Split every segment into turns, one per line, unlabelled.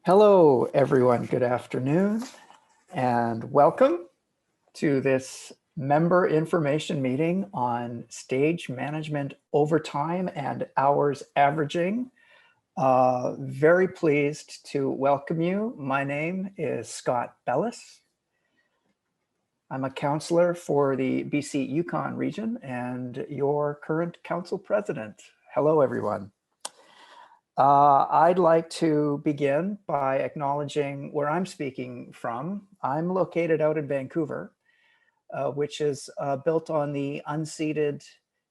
Hello, everyone. Good afternoon, and welcome to this member information meeting on stage management overtime and hours averaging. Very pleased to welcome you. My name is Scott Bellis. I'm a counselor for the BC Yukon region and your current council president. Hello, everyone. I'd like to begin by acknowledging where I'm speaking from. I'm located out in Vancouver, which is built on the unceded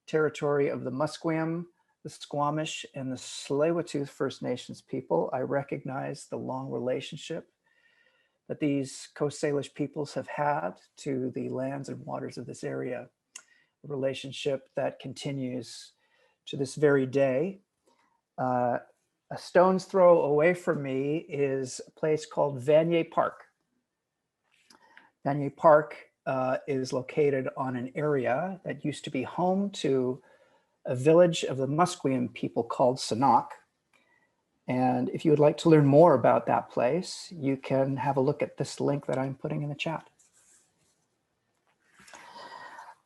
territory of the Musqueam, the Squamish, and the Tsleil-Waututh First Nations people. I recognize the long relationship that these Coast Salish peoples have had to the lands and waters of this area, a relationship that continues to this very day. A stone's throw away from me is a place called Vanier Park. Vanier Park is located on an area that used to be home to a village of the Musqueam people called Sanok. And if you would like to learn more about that place, you can have a look at this link that I'm putting in the chat.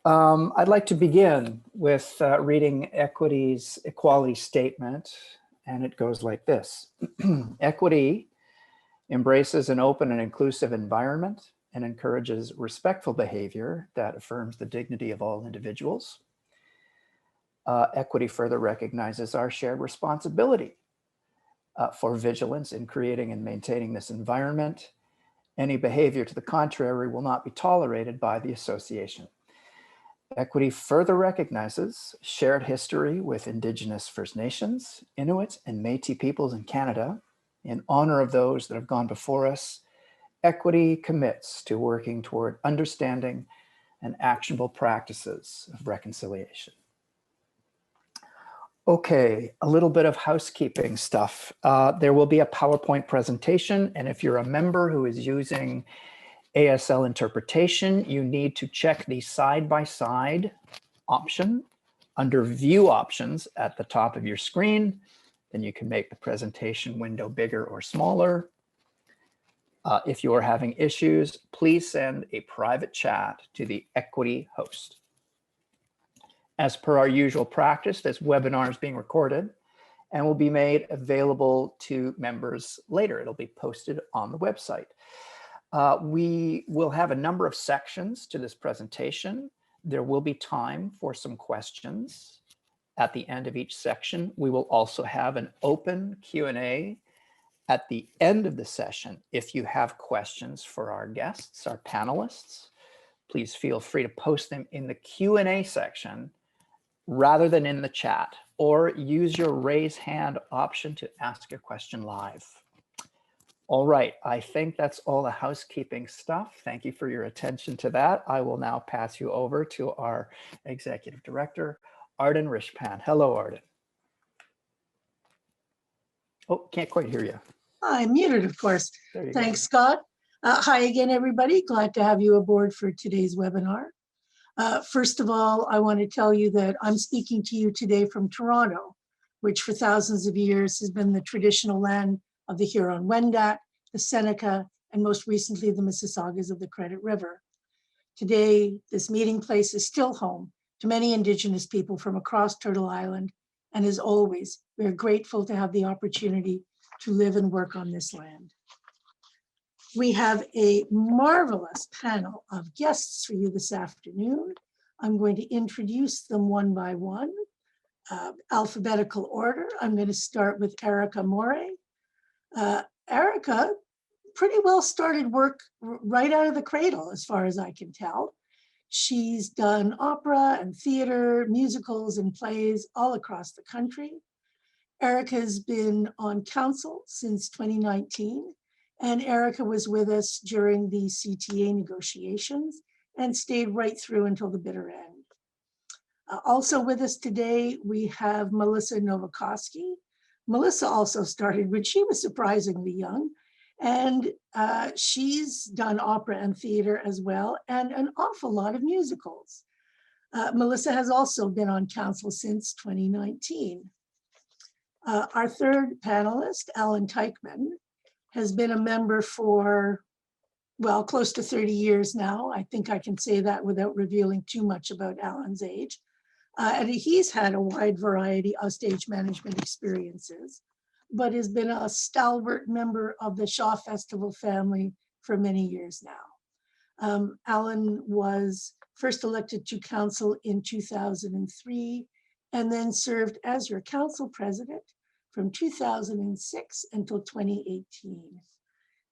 I'd like to begin with reading Equity's equality statement. And it goes like this. Equity embraces an open and inclusive environment and encourages respectful behavior that affirms the dignity of all individuals. Equity further recognizes our shared responsibility for vigilance in creating and maintaining this environment. Any behavior to the contrary will not be tolerated by the association. Equity further recognizes shared history with Indigenous First Nations, Inuit, and Métis peoples in Canada. In honor of those that have gone before us, Equity commits to working toward understanding and actionable practices of reconciliation. Okay, a little bit of housekeeping stuff. There will be a PowerPoint presentation, and if you're a member who is using ASL interpretation, you need to check the side-by-side option under View Options at the top of your screen. Then you can make the presentation window bigger or smaller. If you are having issues, please send a private chat to the Equity host. As per our usual practice, this webinar is being recorded and will be made available to members later. It'll be posted on the website. We will have a number of sections to this presentation. There will be time for some questions at the end of each section. We will also have an open Q&A at the end of the session. If you have questions for our guests, our panelists, please feel free to post them in the Q&A section rather than in the chat, or use your raise hand option to ask your question live. All right, I think that's all the housekeeping stuff. Thank you for your attention to that. I will now pass you over to our Executive Director, Arden Ryshpan. Hello, Arden. Oh, can't quite hear you.
I'm muted, of course. Thanks,
go.
Scott. Hi again, everybody. Glad to have you aboard for today's webinar. First of all, I want to tell you that I'm speaking to you today from Toronto, which for thousands of years has been the traditional land of the Huron-Wendat, the Seneca, and most recently the Mississaugas of the Credit River. Today, this meeting place is still home to many Indigenous people from across Turtle Island, and as always, we are grateful to have the opportunity to live and work on this land. We have a marvelous panel of guests for you this afternoon. I'm going to introduce them one by one, alphabetical order. I'm going to start with Erika Morey. Erika pretty well started work right out of the cradle, as far as I can tell. She's done opera and theater, musicals and plays all across the country. Erika has been on council since 2019, and Erika was with us during the CTA negotiations and stayed right through until the bitter end. Also with us today, we have Melissa Novecosky. Melissa also started when she was surprisingly young, and she's done opera and theater as well, and an awful lot of musicals. Melissa has also been on council since 2019. Our third panelist, Allan Teichman, has been a member for, well, close to 30 years now. I think I can say that without revealing too much about Allan's age. And he's had a wide variety of stage management experiences, but has been a stalwart member of the Shaw Festival family for many years now. Allan was first elected to council in 2003 and then served as your council president from 2006 until 2018.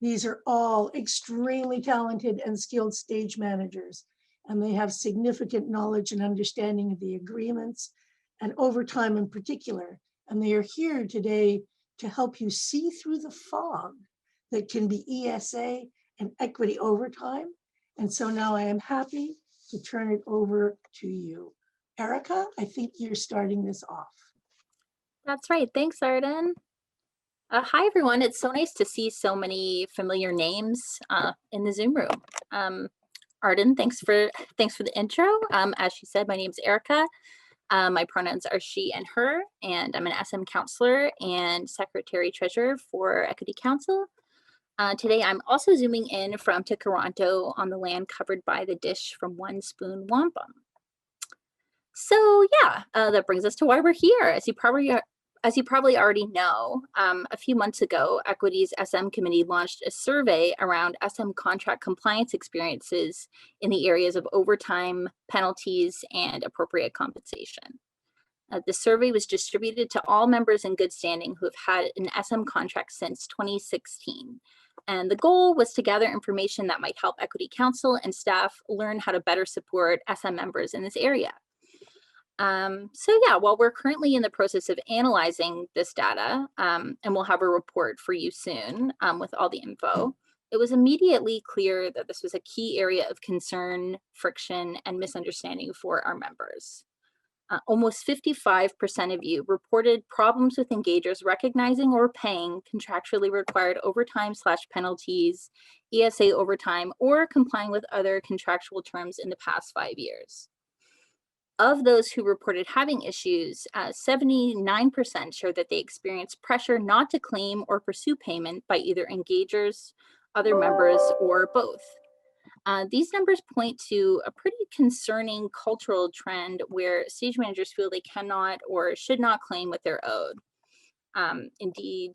These are all extremely talented and skilled stage managers, and they have significant knowledge and understanding of the agreements and overtime in particular. And they are here today to help you see through the fog that can be ESA and equity overtime. And so now I am happy to turn it over to you. Erika, I think you're starting this off.
That's right. Thanks, Arden. Hi, everyone. It's so nice to see so many familiar names in the Zoom room. Arden, thanks for the intro. As she said, my name is Erika. My pronouns are she and her, and I'm an SM counselor and secretary treasurer for Equity Council. Today, I'm also zooming in from Toronto on the land covered by the dish from One Spoon Wampum. So yeah, that brings us to why we're here. As you probably already know, a few months ago, Equity's SM committee launched a survey around SM contract compliance experiences in the areas of overtime, penalties, and appropriate compensation. The survey was distributed to all members in good standing who have had an SM contract since 2016. And the goal was to gather information that might help Equity Council and staff learn how to better support SM members in this area. So yeah, while we're currently in the process of analyzing this data, and we'll have a report for you soon with all the info, it was immediately clear that this was a key area of concern, friction, and misunderstanding for our members. Almost 55% of you reported problems with engagers recognizing or paying contractually required overtime/penalties, ESA overtime, or complying with other contractual terms in the past 5 years. Of those who reported having issues, 79% showed that they experienced pressure not to claim or pursue payment by either engagers, other members, or both. These numbers point to a pretty concerning cultural trend where stage managers feel they cannot or should not claim what they're owed. Indeed,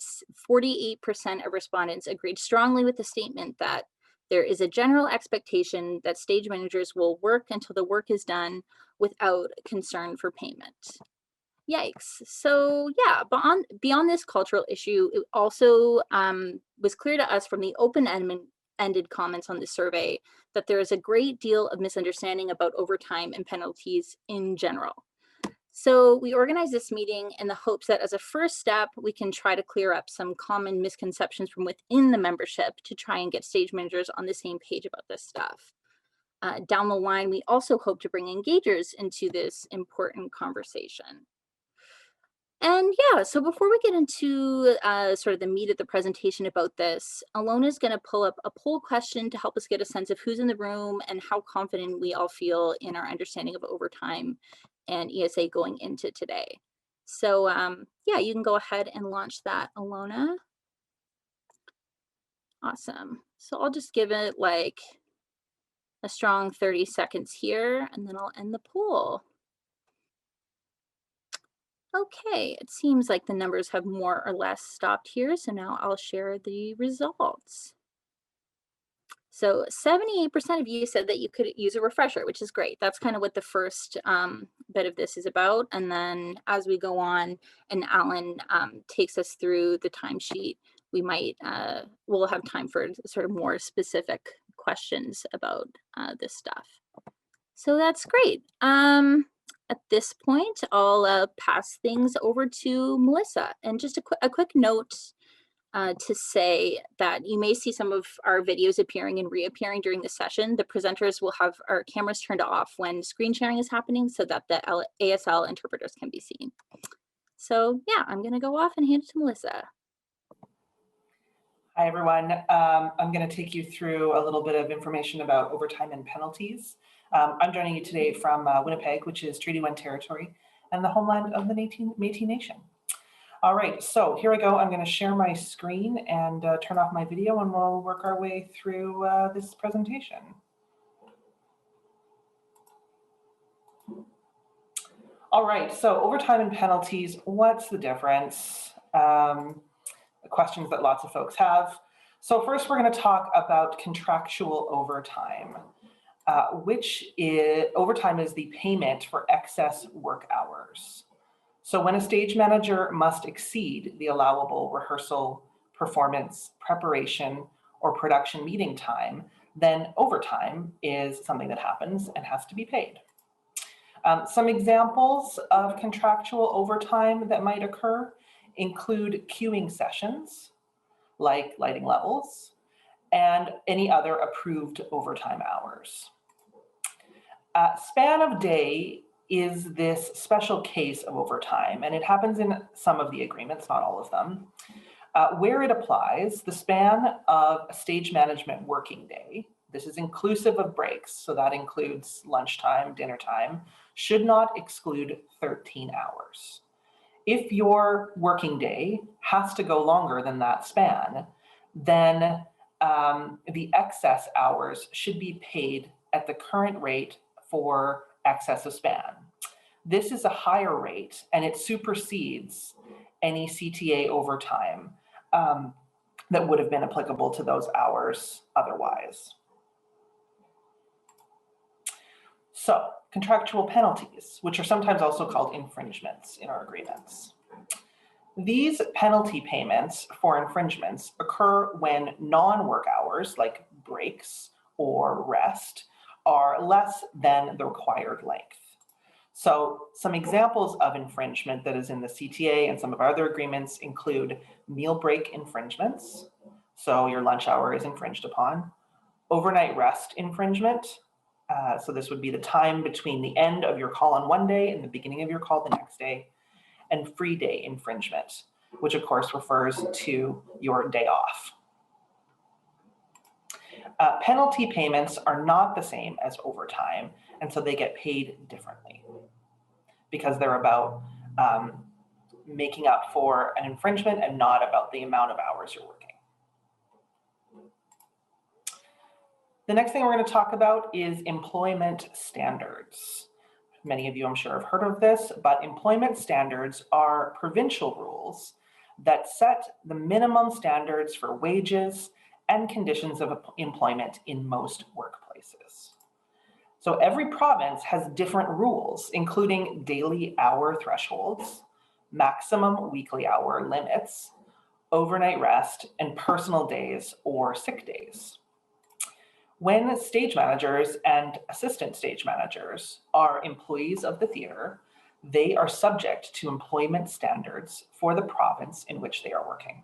48% of respondents agreed strongly with the statement that there is a general expectation that stage managers will work until the work is done without concern for payment. Yikes. So yeah, beyond this cultural issue, it also was clear to us from the open-ended comments on the survey that there is a great deal of misunderstanding about overtime and penalties in general. So we organized this meeting in the hopes that as a first step, we can try to clear up some common misconceptions from within the membership to try and get stage managers on the same page about this stuff. Down the line, we also hope to bring engagers into this important conversation. And yeah, so before we get into sort of the meat of the presentation about this, Alona is going to pull up a poll question to help us get a sense of who's in the room and how confident we all feel in our understanding of overtime and ESA going into today. So yeah, you can go ahead and launch that, Alona. Awesome. So I'll just give it like a strong 30 seconds here, and then I'll end the poll. Okay, it seems like the numbers have more or less stopped here, so now I'll share the results. So 78% of you said that you could use a refresher, which is great. That's kind of what the first bit of this is about. And then as we go on and Allan takes us through the timesheet, we'll have time for sort of more specific questions about this stuff. So that's great. At this point, I'll pass things over to Melissa. And just a quick note to say that you may see some of our videos appearing and reappearing during the session. The presenters will have our cameras turned off when screen sharing is happening so that the ASL interpreters can be seen. So yeah, I'm going to go off and hand it to Melissa.
Hi, everyone. I'm going to take you through a little bit of information about overtime and penalties. I'm joining you today from Winnipeg, which is Treaty 1 territory and the homeland of the Métis Nation. All right, so here I go. I'm going to share my screen and turn off my video, and we'll work our way through this presentation. All right, so overtime and penalties, what's the difference? Questions that lots of folks have. So first we're going to talk about contractual overtime, overtime is the payment for excess work hours. So when a stage manager must exceed the allowable rehearsal, performance, preparation, or production meeting time, then overtime is something that happens and has to be paid. Some examples of contractual overtime that might occur include queuing sessions, like lighting levels, and any other approved overtime hours. Span of day is this special case of overtime, and it happens in some of the agreements, not all of them. Where it applies, the span of a stage management working day, this is inclusive of breaks, so that includes lunchtime, dinner time, should not exclude 13 hours. If your working day has to go longer than that span, then the excess hours should be paid at the current rate for excess of span. This is a higher rate, and it supersedes any CTA overtime that would have been applicable to those hours otherwise. So, contractual penalties, which are sometimes also called infringements in our agreements. These penalty payments for infringements occur when non-work hours, like breaks or rest, are less than the required length. So some examples of infringement that is in the CTA and some of our other agreements include meal break infringements, so your lunch hour is infringed upon, overnight rest infringement, so this would be the time between the end of your call on one day and the beginning of your call the next day, and free day infringement, which of course refers to your day off. Penalty payments are not the same as overtime, and so they get paid differently because they're about making up for an infringement and not about the amount of hours you're working. The next thing we're going to talk about is employment standards. Many of you, I'm sure, have heard of this, but employment standards are provincial rules that set the minimum standards for wages and conditions of employment in most workplaces. So every province has different rules, including daily hour thresholds, maximum weekly hour limits, overnight rest, and personal days or sick days. When stage managers and assistant stage managers are employees of the theatre, they are subject to employment standards for the province in which they are working.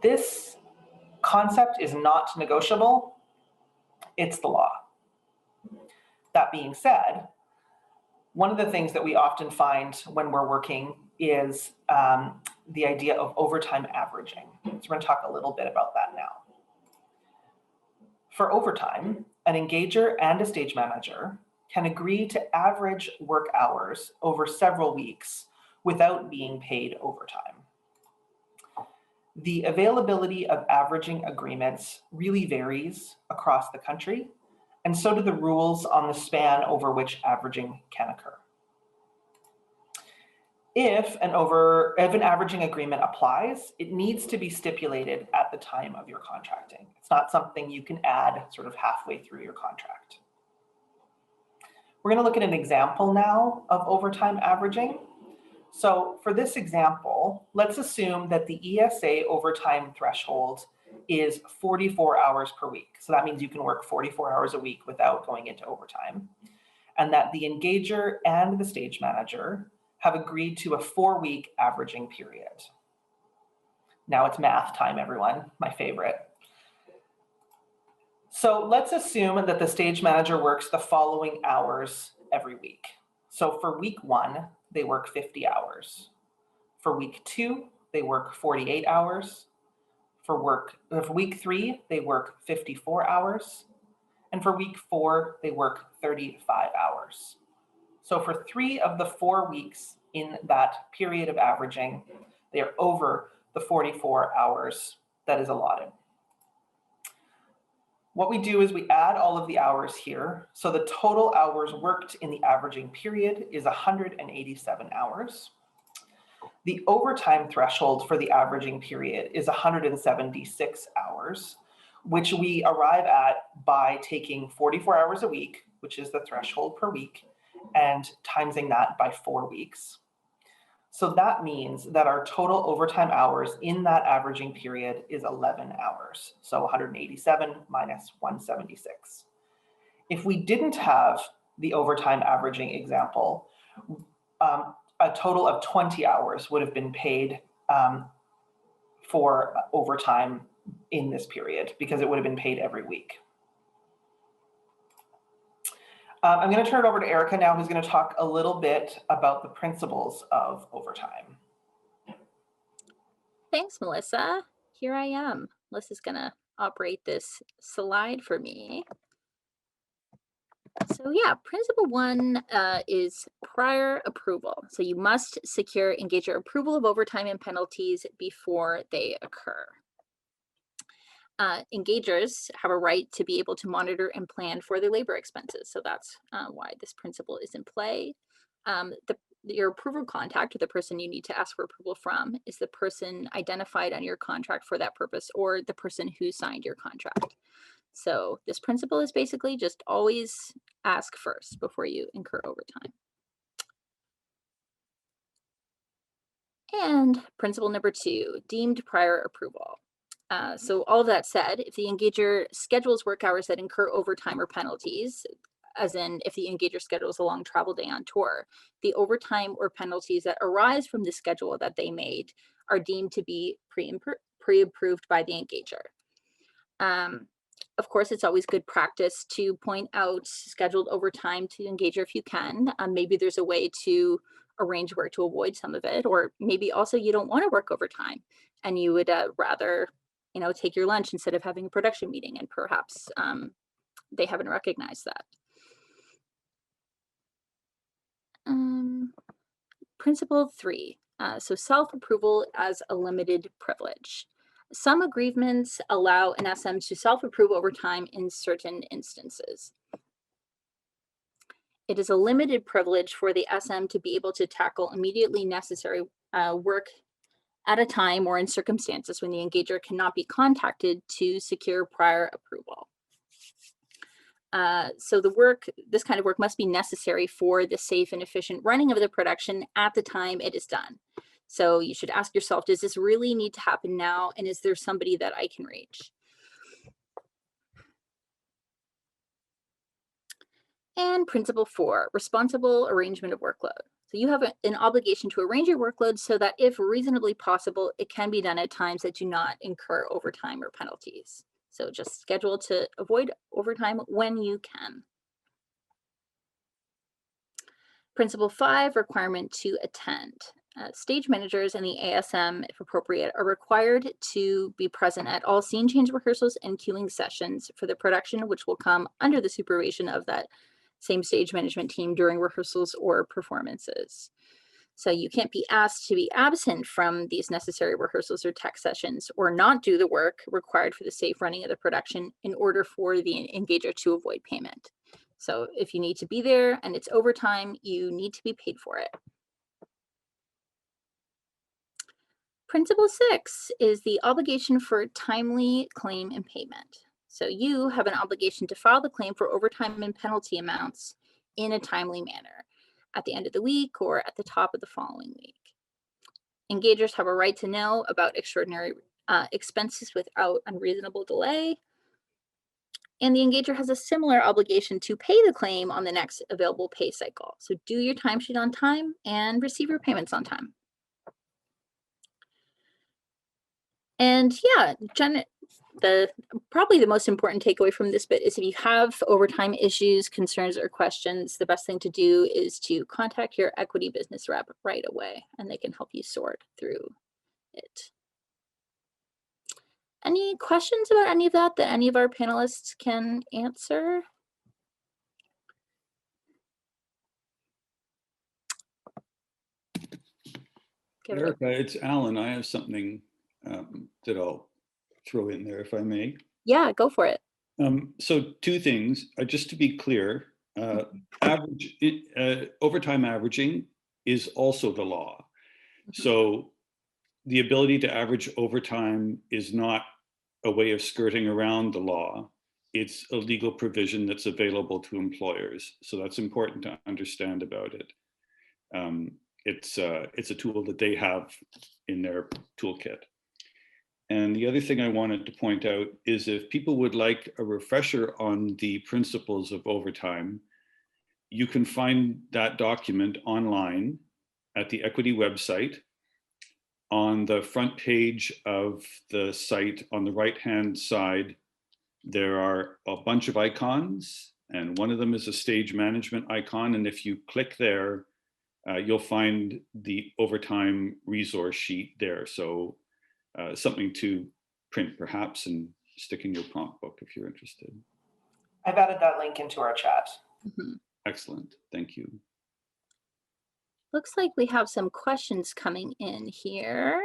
This concept is not negotiable, it's the law. That being said, one of the things that we often find when we're working is the idea of overtime averaging. So we're going to talk a little bit about that now. For overtime, an engager and a stage manager can agree to average work hours over several weeks without being paid overtime. The availability of averaging agreements really varies across the country, and so do the rules on the span over which averaging can occur. If an averaging agreement applies, it needs to be stipulated at the time of your contracting. It's not something you can add sort of halfway through your contract. We're going to look at an example now of overtime averaging. So for this example, let's assume that the ESA overtime threshold is 44 hours per week. So that means you can work 44 hours a week without going into overtime, and that the engager and the stage manager have agreed to a 4-week averaging period. Now it's math time, everyone, my favorite. So let's assume that the stage manager works the following hours every week. So for week 1, they work 50 hours. For week 2, they work 48 hours. For week 3, they work 54 hours. And for week 4, they work 35 hours. So for 3 of the 4 weeks in that period of averaging, they are over the 44 hours that is allotted. What we do is we add all of the hours here. So the total hours worked in the averaging period is 187 hours. The overtime threshold for the averaging period is 176 hours, which we arrive at by taking 44 hours a week, which is the threshold per week, and timesing that by 4 weeks. So that means that our total overtime hours in that averaging period is 11 hours. So 187 minus 176. If we didn't have the overtime averaging example, a total of 20 hours would have been paid for overtime in this period because it would have been paid every week. I'm going to turn it over to Erika now, who's going to talk a little bit about the principles of overtime.
Thanks, Melissa. Here I am. Melissa's going to operate this slide for me. So yeah, principle 1 is prior approval. So you must secure engager approval of overtime and penalties before they occur. Engagers have a right to be able to monitor and plan for their labor expenses. So that's why this principle is in play. Your approval contact, or the person you need to ask for approval from, is the person identified on your contract for that purpose, or the person who signed your contract. So this principle is basically just always ask first before you incur overtime. And principle number 2, deemed prior approval. So all of that said, if the engager schedules work hours that incur overtime or penalties, as in if the engager schedules a long travel day on tour, the overtime or penalties that arise from the schedule that they made are deemed to be pre-approved by the engager. Of course, it's always good practice to point out scheduled overtime to the engager if you can. Maybe there's a way to arrange work to avoid some of it, or maybe also you don't want to work overtime and you would rather, take your lunch instead of having a production meeting, and perhaps they haven't recognized that. Principle 3, so self-approval as a limited privilege. Some agreements allow an SM to self-approve overtime in certain instances. It is a limited privilege for the SM to be able to tackle immediately necessary work at a time or in circumstances when the engager cannot be contacted to secure prior approval. So this kind of work must be necessary for the safe and efficient running of the production at the time it is done. So you should ask yourself, does this really need to happen now? And is there somebody that I can reach? And principle 4, responsible arrangement of workload. So you have an obligation to arrange your workload so that if reasonably possible, it can be done at times that do not incur overtime or penalties. So just schedule to avoid overtime when you can. Principle 5, requirement to attend. Stage managers and the ASM, if appropriate, are required to be present at all scene change rehearsals and cueing sessions for the production, which will come under the supervision of that same stage management team during rehearsals or performances. So you can't be asked to be absent from these necessary rehearsals or tech sessions, or not do the work required for the safe running of the production in order for the engager to avoid payment. So if you need to be there and it's overtime, you need to be paid for it. Principle 6 is the obligation for timely claim and payment. So you have an obligation to file the claim for overtime and penalty amounts in a timely manner at the end of the week or at the top of the following week. Engagers have a right to know about extraordinary expenses without unreasonable delay. And the engager has a similar obligation to pay the claim on the next available pay cycle. So do your timesheet on time and receive your payments on time. And yeah, probably the most important takeaway from this bit is if you have overtime issues, concerns, or questions, the best thing to do is to contact your equity business rep right away, and they can help you sort through it. Any questions about any of that any of our panelists can answer? give it
Erika, it's Alan. I have something that I'll throw in there if I may.
Yeah, go for it.
So two things, just to be clear, overtime averaging is also the law. So the ability to average overtime is not a way of skirting around the law. It's a legal provision that's available to employers. So that's important to understand about it. It's a tool that they have in their toolkit. And the other thing I wanted to point out is if people would like a refresher on the principles of overtime, you can find that document online at the Equity website. On the front page of the site, on the right-hand side, there are a bunch of icons, and one of them is a stage management icon. And if you click there, you'll find the overtime resource sheet there. So something to print perhaps and stick in your prompt book if you're interested.
I've added that link into our chat.
Excellent, thank you.
Looks like we have some questions coming in here.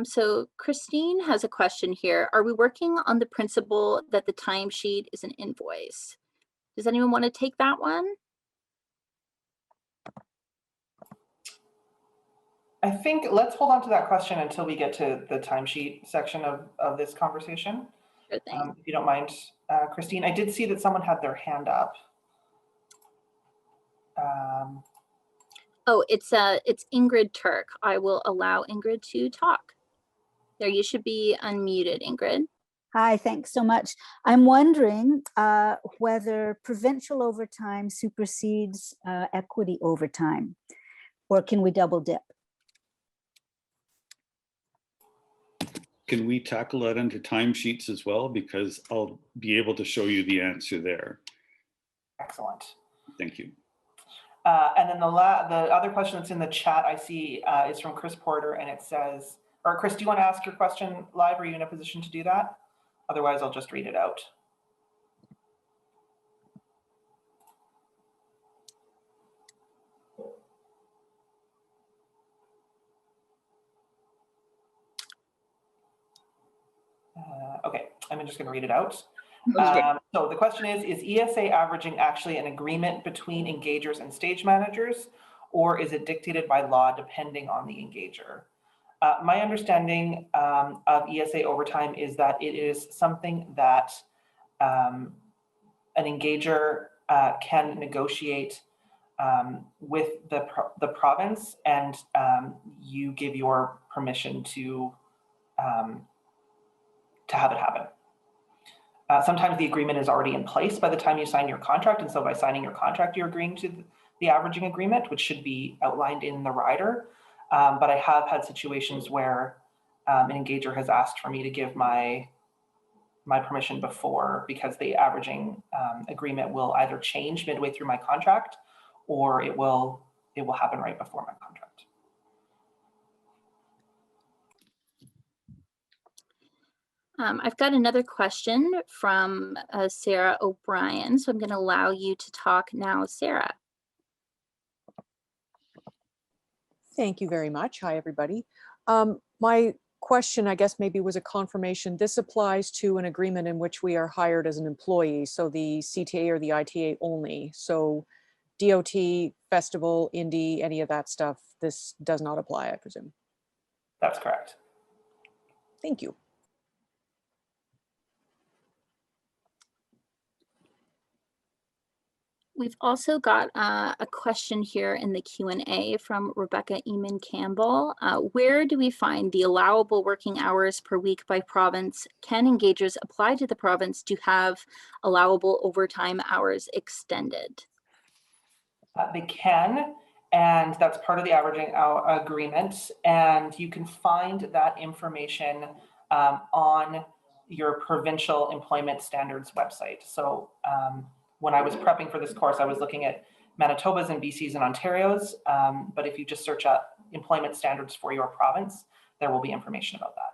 So Christine has a question here. Are we working on the principle that the timesheet is an invoice? Does anyone want to take that one?
I think let's hold on to that question until we get to the timesheet section of this conversation.
Sure thing.
If you don't mind, Christine. I did see that someone had their hand up.
Oh, it's Ingrid Turk. I will allow Ingrid to talk. There, you should be unmuted, Ingrid.
Hi, thanks so much. I'm wondering whether provincial overtime supersedes equity overtime, or can we double dip?
Can we tackle that under timesheets as well? Because I'll be able to show you the answer there.
Excellent.
Thank you.
And then the other question that's in the chat I see is from Chris Porter, and it says, or Chris, do you want to ask your question live? Are you in a position to do that? Otherwise, I'll just read it out. Okay, I'm just going to read it out. So the question is ESA averaging actually an agreement between engagers and stage managers, or is it dictated by law depending on the engager? My understanding of ESA overtime is that it is something that an engager can negotiate with the province, and you give your permission to have it happen. Sometimes the agreement is already in place by the time you sign your contract, and so by signing your contract, you're agreeing to the averaging agreement, which should be outlined in the rider. But I have had situations where an engager has asked for me to give my permission before, because the averaging agreement will either change midway through my contract, or it will happen right before my contract.
I've got another question from Sarah O'Brien, so I'm going to allow you to talk now, Sarah.
Thank you very much. Hi, everybody. My question, I guess, maybe was a confirmation. This applies to an agreement in which we are hired as an employee, so the CTA or the ITA only. So DOT, festival, indie, any of that stuff, this does not apply, I presume.
That's correct.
Thank you.
We've also got a question here in the Q&A from Rebecca Eamon Campbell. Where do we find the allowable working hours per week by province? Can engagers apply to the province to have allowable overtime hours extended?
They can, and that's part of the averaging agreement. And you can find that information on your provincial employment standards website. So when I was prepping for this course, I was looking at Manitoba's and BC's and Ontario's, but if you just search up employment standards for your province, there will be information about that.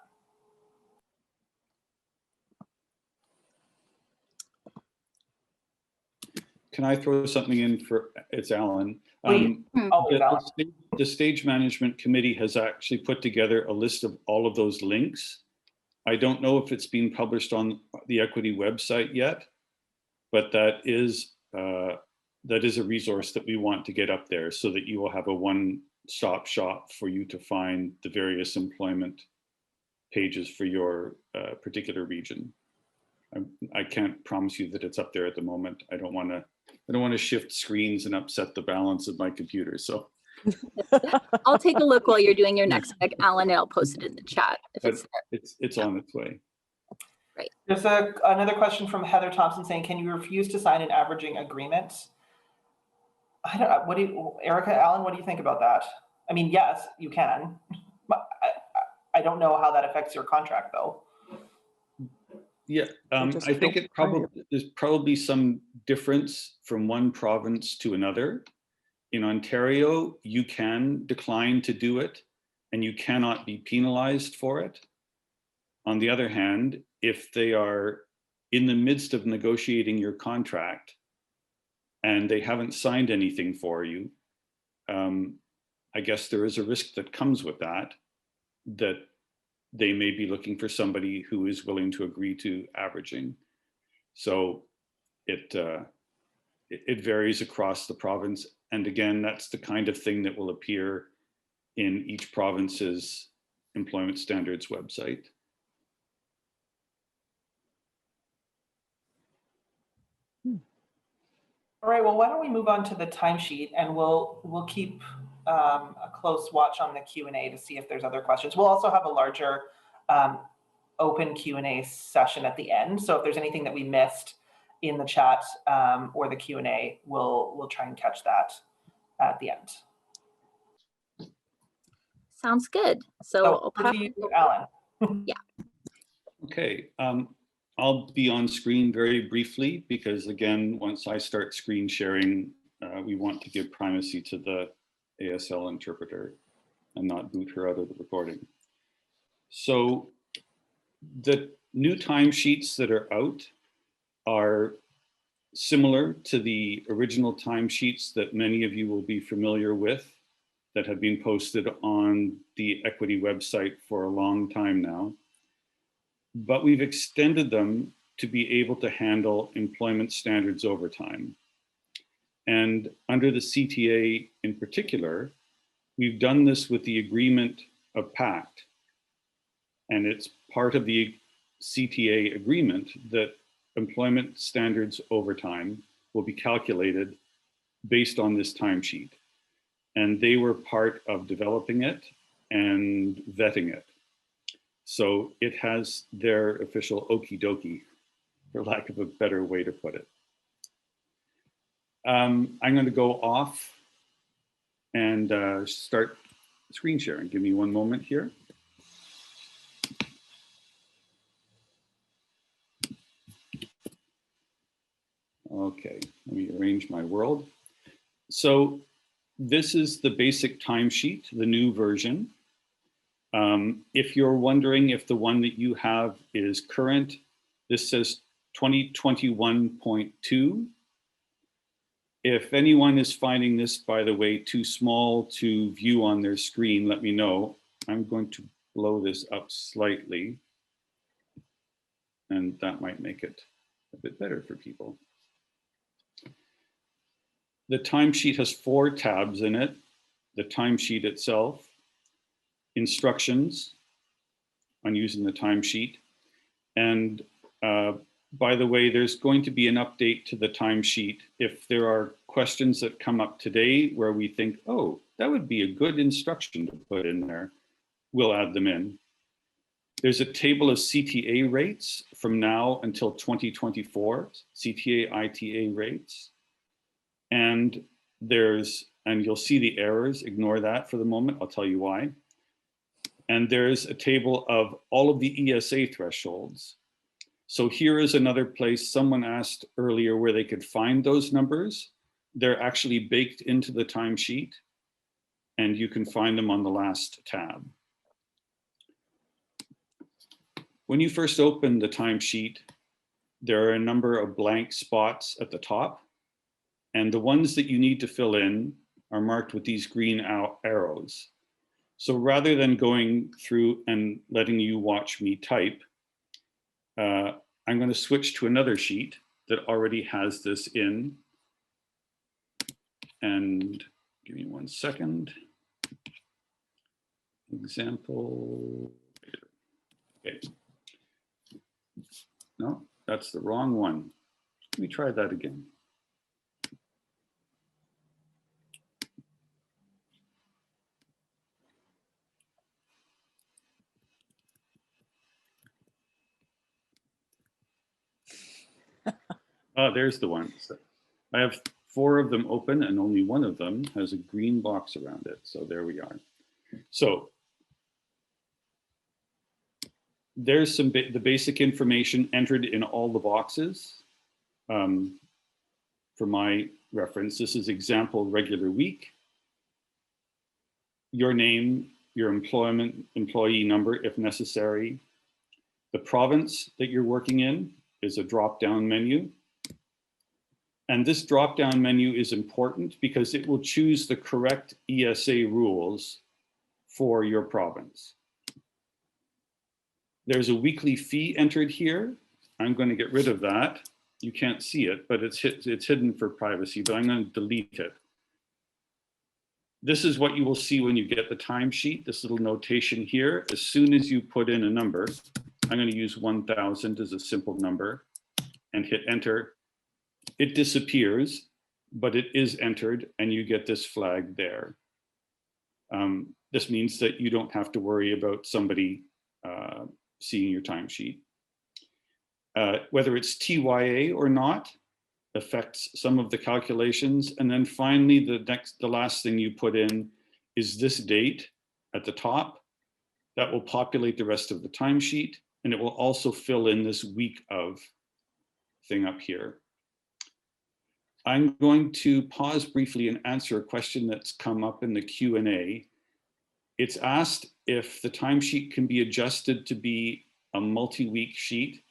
can I throw something in for, it's Alan.
Please. Always, Alan.
The Stage Management Committee has actually put together a list of all of those links. I don't know if it's been published on the Equity website yet, but that is a resource that we want to get up there so that you will have a one-stop shop for you to find the various employment pages for your particular region. I can't promise you that it's up there at the moment. I don't want to shift screens and upset the balance of my computer. So
I'll take a look while you're doing your next pick, Alan, and I'll post it in the chat if
but
it's there.
it's on its way.
Right.
There's another question from Heather Thompson saying, can you refuse to sign an averaging agreement? I don't know. Erika, Alan, what do you think about that? I mean, yes, you can. But I don't know how that affects your contract though.
Yeah, I think there's probably some difference from one province to another. In Ontario, you can decline to do it and you cannot be penalized for it. On the other hand, if they are in the midst of negotiating your contract and they haven't signed anything for you, I guess there is a risk that comes with that they may be looking for somebody who is willing to agree to averaging. So it varies across the province. And again, that's the kind of thing that will appear in each province's employment standards website.
All right, well, why don't we move on to the timesheet, and we'll keep a close watch on the Q&A to see if there's other questions. We'll also have a larger open Q&A session at the end. So if there's anything that we missed in the chat or the Q&A, we'll try and catch that at the end.
Sounds good. So
over to you, Alan.
Yeah.
Okay. I'll be on screen very briefly because, again, once I start screen sharing, we want to give primacy to the ASL interpreter and not boot her out of the recording. So the new timesheets that are out are similar to the original timesheets that many of you will be familiar with that have been posted on the Equity website for a long time now. But we've extended them to be able to handle employment standards overtime. And under the CTA in particular, we've done this with the agreement of PACT. And it's part of the CTA agreement that employment standards overtime will be calculated based on this timesheet. And they were part of developing it and vetting it. So it has their official okie dokie, for lack of a better way to put it. I'm going to go off and start screen sharing. Give me one moment here. Okay, let me arrange my world. So this is the basic timesheet, the new version. If you're wondering if the one that you have is current, this says 2021.2. If anyone is finding this, by the way, too small to view on their screen, let me know. I'm going to blow this up slightly, and that might make it a bit better for people. The timesheet has 4 tabs in it: the timesheet itself, instructions on using the timesheet, and by the way, there's going to be an update to the timesheet if there are questions that come up today where we think, oh, that would be a good instruction to put in there. We'll add them in. There's a table of CTA rates from now until 2024, CTA ITA rates. And you'll see the errors, ignore that for the moment, I'll tell you why. And there's a table of all of the ESA thresholds. So here is another place someone asked earlier where they could find those numbers. They're actually baked into the timesheet, and you can find them on the last tab. When you first open the timesheet, there are a number of blank spots at the top. And the ones that you need to fill in are marked with these green arrows. So rather than going through and letting you watch me type, I'm going to switch to another sheet that already has this in. And give me 1 second. Example. Okay. No, that's the wrong one. Let me try that again. Oh, there's the one. So I have 4 of them open and only one of them has a green box around it. So there we are. So there's the basic information entered in all the boxes. For my reference, this is example regular week. Your name, your employee number if necessary. The province that you're working in is a drop-down menu. And this drop-down menu is important because it will choose the correct ESA rules for your province. There's a weekly fee entered here. I'm going to get rid of that. You can't see it, but it's hidden for privacy, but I'm going to delete it. This is what you will see when you get the timesheet, this little notation here. As soon as you put in a number, I'm going to use 1000 as a simple number and hit enter. It disappears, but it is entered and you get this flag there. This means that you don't have to worry about somebody seeing your timesheet. Whether it's TYA or not affects some of the calculations. And then finally, the last thing you put in is this date at the top. That will populate the rest of the timesheet, and it will also fill in this week of thing up here. I'm going to pause briefly and answer a question that's come up in the Q&A. It's asked if the timesheet can be adjusted to be a multi-week sheet,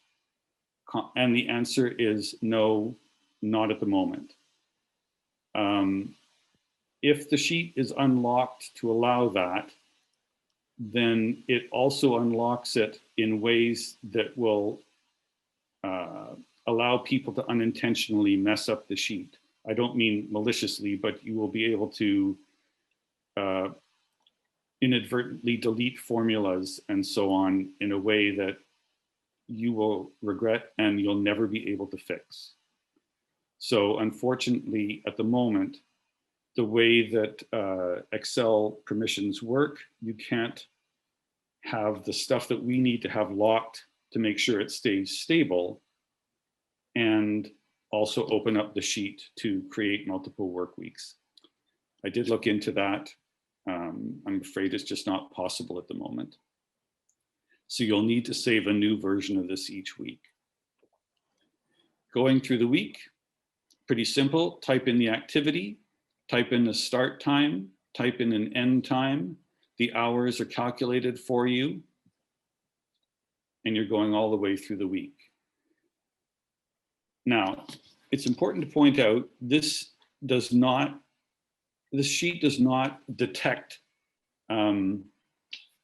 and the answer is no, not at the moment. If the sheet is unlocked to allow that, then it also unlocks it in ways that will allow people to unintentionally mess up the sheet. I don't mean maliciously, but you will be able to inadvertently delete formulas and so on in a way that you will regret and you'll never be able to fix. So unfortunately, at the moment, the way that Excel permissions work, you can't have the stuff that we need to have locked to make sure it stays stable and also open up the sheet to create multiple work weeks. I did look into that. I'm afraid it's just not possible at the moment. So you'll need to save a new version of this each week. Going through the week, pretty simple. Type in the activity, type in the start time, type in an end time. The hours are calculated for you, and you're going all the way through the week. Now, it's important to point out this sheet does not detect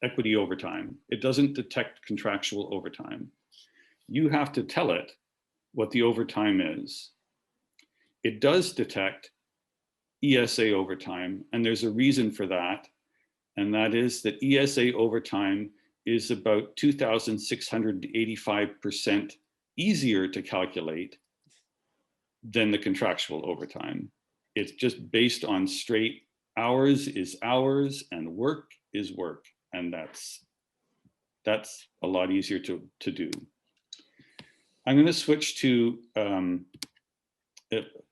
equity overtime. It doesn't detect contractual overtime. You have to tell it what the overtime is. It does detect ESA overtime, and there's a reason for that, and that is that ESA overtime is about 2,685% easier to calculate than the contractual overtime. It's just based on straight hours is hours and work is work, and that's a lot easier to do. I'm going to switch to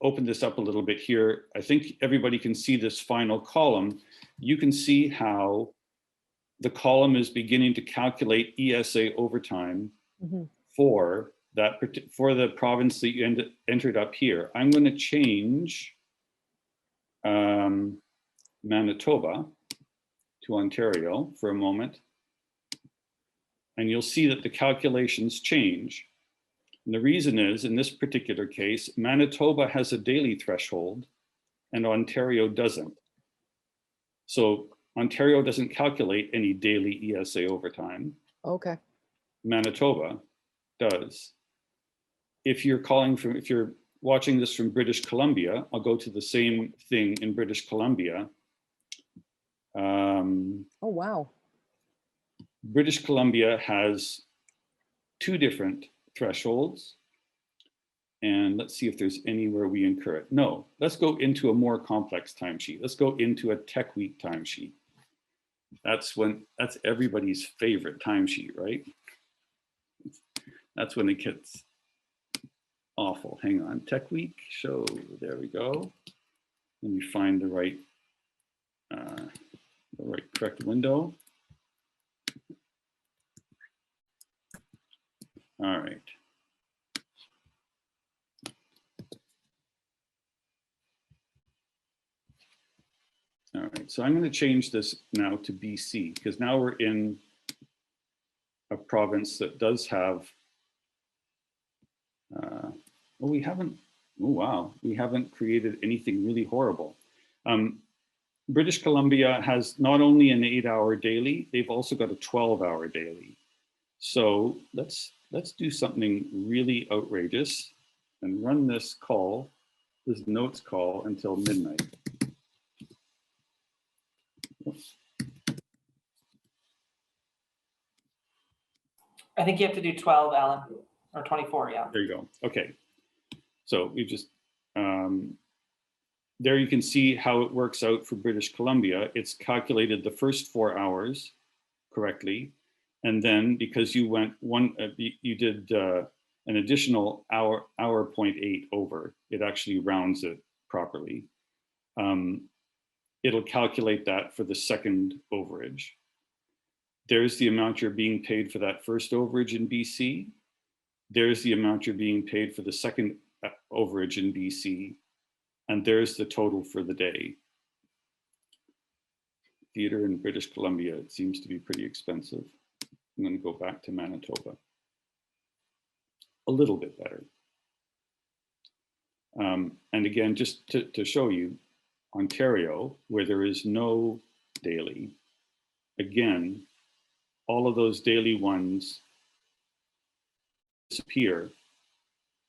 open this up a little bit here. I think everybody can see this final column. You can see how the column is beginning to calculate ESA overtime for the province that you entered up here. I'm going to change Manitoba to Ontario for a moment. And you'll see that the calculations change. And the reason is, in this particular case, Manitoba has a daily threshold and Ontario doesn't. So Ontario doesn't calculate any daily ESA overtime.
Okay.
Manitoba does. If you're watching this from British Columbia, I'll go to the same thing in British Columbia.
Oh, wow.
British Columbia has 2 different thresholds. And let's see if there's anywhere we incur it. No, let's go into a more complex timesheet. Let's go into a Tech Week timesheet. That's everybody's favorite timesheet, right? That's when it gets awful. Hang on, Tech Week show, there we go. Let me find the right correct window. All right. All right, so I'm going to change this now to BC because now we're in a province that does have, we haven't created anything really horrible. British Columbia has not only an 8-hour daily, they've also got a 12-hour daily. So let's do something really outrageous and run this notes call until midnight.
I think you have to do 12, Alan, or 24, yeah.
There you go. Okay. So we just, there you can see how it works out for British Columbia. It's calculated the first 4 hours correctly. And then because you went you did an additional hour 0.8 over, it actually rounds it properly. It'll calculate that for the second overage. There's the amount you're being paid for that first overage in BC. There's the amount you're being paid for the second overage in BC. And there's the total for the day. Theater in British Columbia, it seems to be pretty expensive. I'm going to go back to Manitoba. A little bit better. And again, just to show you, Ontario, where there is no daily, again, all of those daily ones disappear.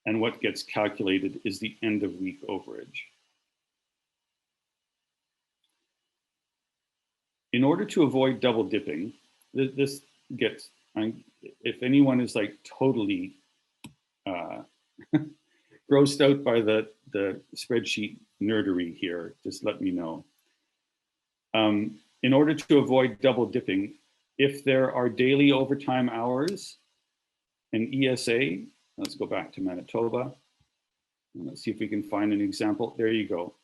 And what gets calculated is the end of week overage. In order to avoid double dipping, this gets, if anyone is like totally grossed out by the spreadsheet nerdery here, just let me know. In order to avoid double dipping, if there are daily overtime hours and ESA, let's go back to Manitoba. And let's see if we can find an example. There you go.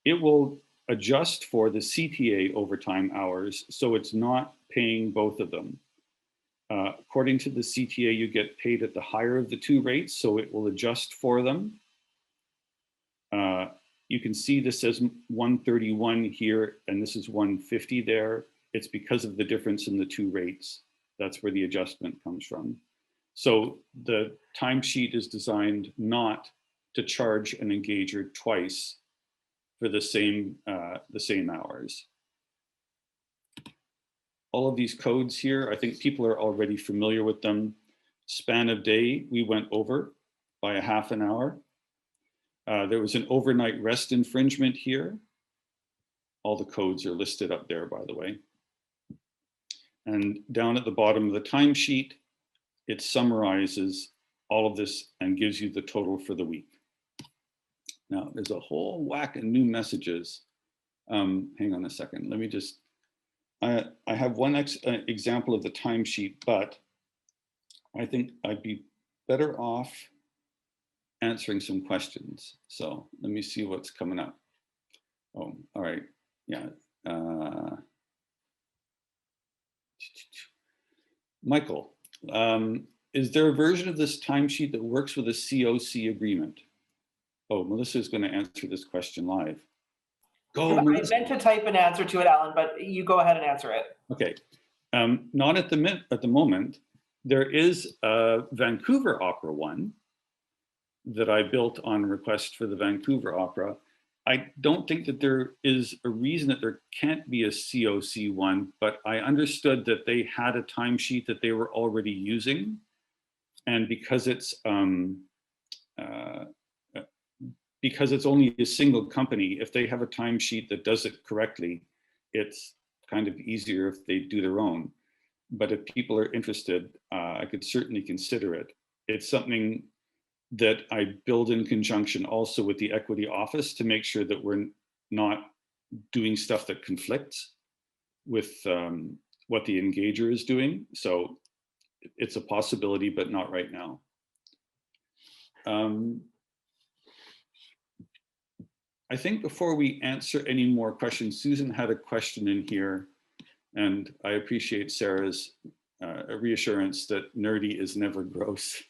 It will adjust for the CTA overtime hours, so it's not paying both of them. According to the CTA, you get paid at the higher of the 2 rates, so it will adjust for them. You can see this says 131 here, and this is 150 there. It's because of the difference in the 2 rates. That's where the adjustment comes from. So the timesheet is designed not to charge an engager twice for the same hours. All of these codes here, I think people are already familiar with them. Span of day, we went over by a half an hour. There was an overnight rest infringement here. All the codes are listed up there, by the way. And down at the bottom of the timesheet, it summarizes all of this and gives you the total for the week. Now, there's a whole whack of new messages. Hang on a second. Let me just, I have one example of the timesheet, but I think I'd be better off answering some questions. So let me see what's coming up. Oh, all right. Yeah. Michael, is there a version of this timesheet that works with a COC agreement? Oh, Melissa is going to answer this question live. Go,
I
Melissa.
meant to type an answer to it, Alan, but you go ahead and answer it.
Okay. Not at the moment. There is a Vancouver Opera one that I built on request for the Vancouver Opera. I don't think that there is a reason that there can't be a COC one, but I understood that they had a timesheet that they were already using. And because it's only a single company, if they have a timesheet that does it correctly, it's kind of easier if they do their own. But if people are interested, I could certainly consider it. It's something that I build in conjunction also with the equity office to make sure that we're not doing stuff that conflicts with what the engager is doing. So it's a possibility, but not right now. I think before we answer any more questions, Susan had a question in here, and I appreciate Sarah's reassurance that nerdy is never gross.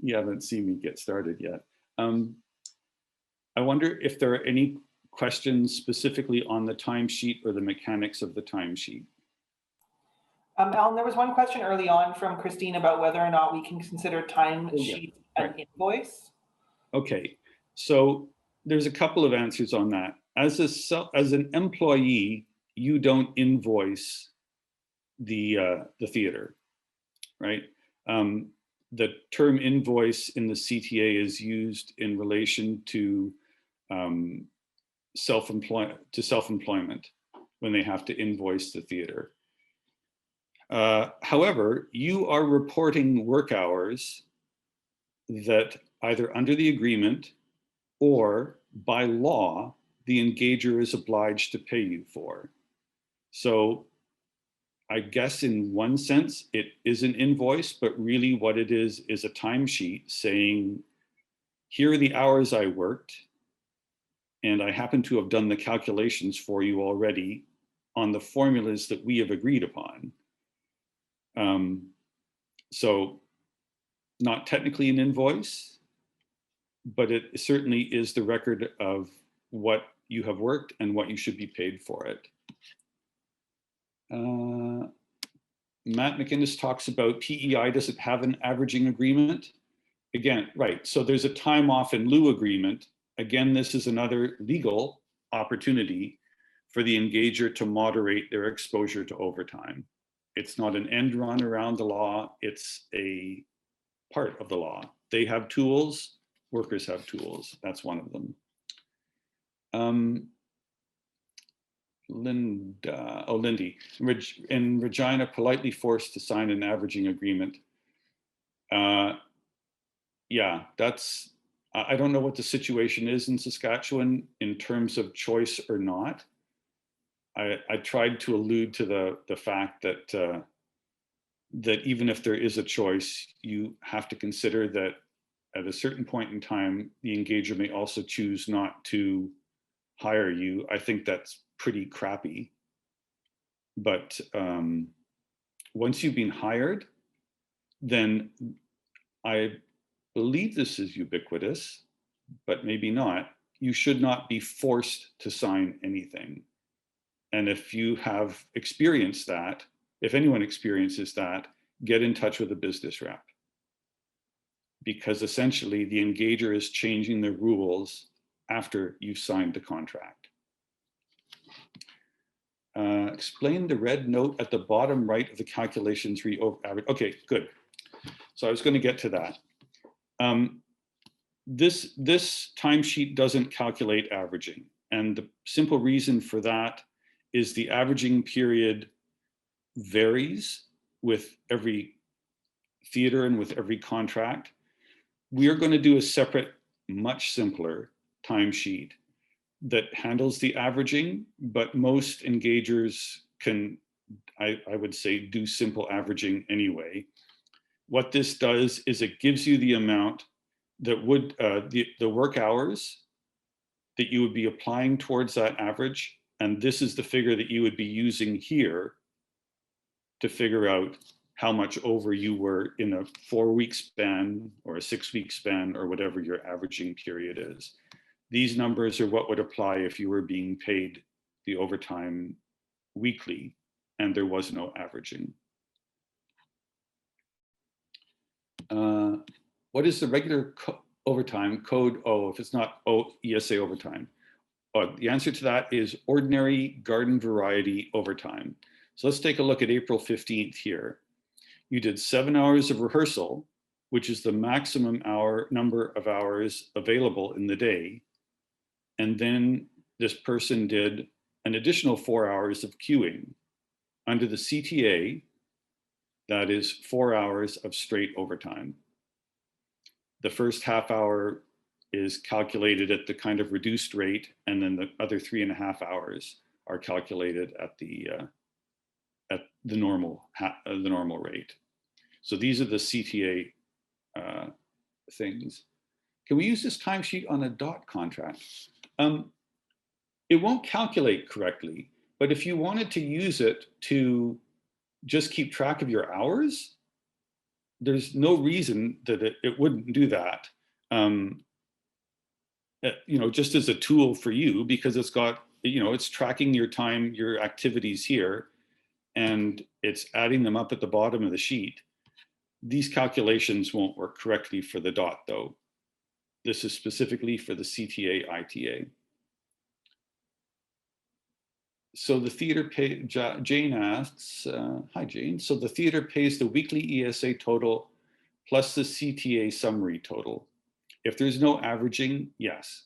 You haven't seen me get started yet. I wonder if there are any questions specifically on the timesheet or the mechanics of the timesheet.
Alan, there was one question early on from Christine about whether or not we can consider timesheet an invoice.
Okay, so there's a couple of answers on that. As an employee, you don't invoice the theater, right? The term invoice in the CTA is used in relation to self-employment when they have to invoice the theater. However, you are reporting work hours that either under the agreement or by law, the engager is obliged to pay you for. So I guess in one sense, it is an invoice, but really what it is a timesheet saying, here are the hours I worked, and I happen to have done the calculations for you already on the formulas that we have agreed upon. So not technically an invoice, but it certainly is the record of what you have worked and what you should be paid for it. Matt McInnes talks about PEI doesn't have an averaging agreement. Again, right, so there's a time off in lieu agreement. Again, this is another legal opportunity for the engager to moderate their exposure to overtime. It's not an end run around the law, it's a part of the law. They have tools, workers have tools, that's one of them. Lindy, in Regina, politely forced to sign an averaging agreement. Yeah, that's, I don't know what the situation is in Saskatchewan in terms of choice or not. I tried to allude to the fact that that even if there is a choice, you have to consider that at a certain point in time, the engager may also choose not to hire you. I think that's pretty crappy. But once you've been hired, then I believe this is ubiquitous, but maybe not. You should not be forced to sign anything. And if you have experienced that, if anyone experiences that, get in touch with a business rep. Because essentially the engager is changing the rules after you've signed the contract. Explain the red note at the bottom right of the calculations average. Okay, good. So I was going to get to that. This timesheet doesn't calculate averaging. And the simple reason for that is the averaging period varies with every theater and with every contract. We are going to do a separate, much simpler timesheet that handles the averaging, but most engagers can, I would say, do simple averaging anyway. What this does is it gives you the amount that would, the work hours that you would be applying towards that average. And this is the figure that you would be using here to figure out how much over you were in a 4-week span or a 6-week span or whatever your averaging period is. These numbers are what would apply if you were being paid the overtime weekly and there was no averaging. What is the regular overtime code? Oh, if it's not ESA overtime. The answer to that is ordinary garden variety overtime. So let's take a look at April 15th here. You did 7 hours of rehearsal, which is the maximum number of hours available in the day. And then this person did an additional 4 hours of queuing. Under the CTA, that is 4 hours of straight overtime. The first half hour is calculated at the kind of reduced rate, and then the other 3.5 hours are calculated at the normal rate. So these are the CTA things. Can we use this timesheet on a dot contract? It won't calculate correctly, but if you wanted to use it to just keep track of your hours, there's no reason that it wouldn't do that. Just as a tool for you, because it's got, it's tracking your time, your activities here, and it's adding them up at the bottom of the sheet. These calculations won't work correctly for the dot though. This is specifically for the CTA ITA. So the theater Jane asks, hi Jane. So the theater pays the weekly ESA total plus the CTA summary total. If there's no averaging, yes.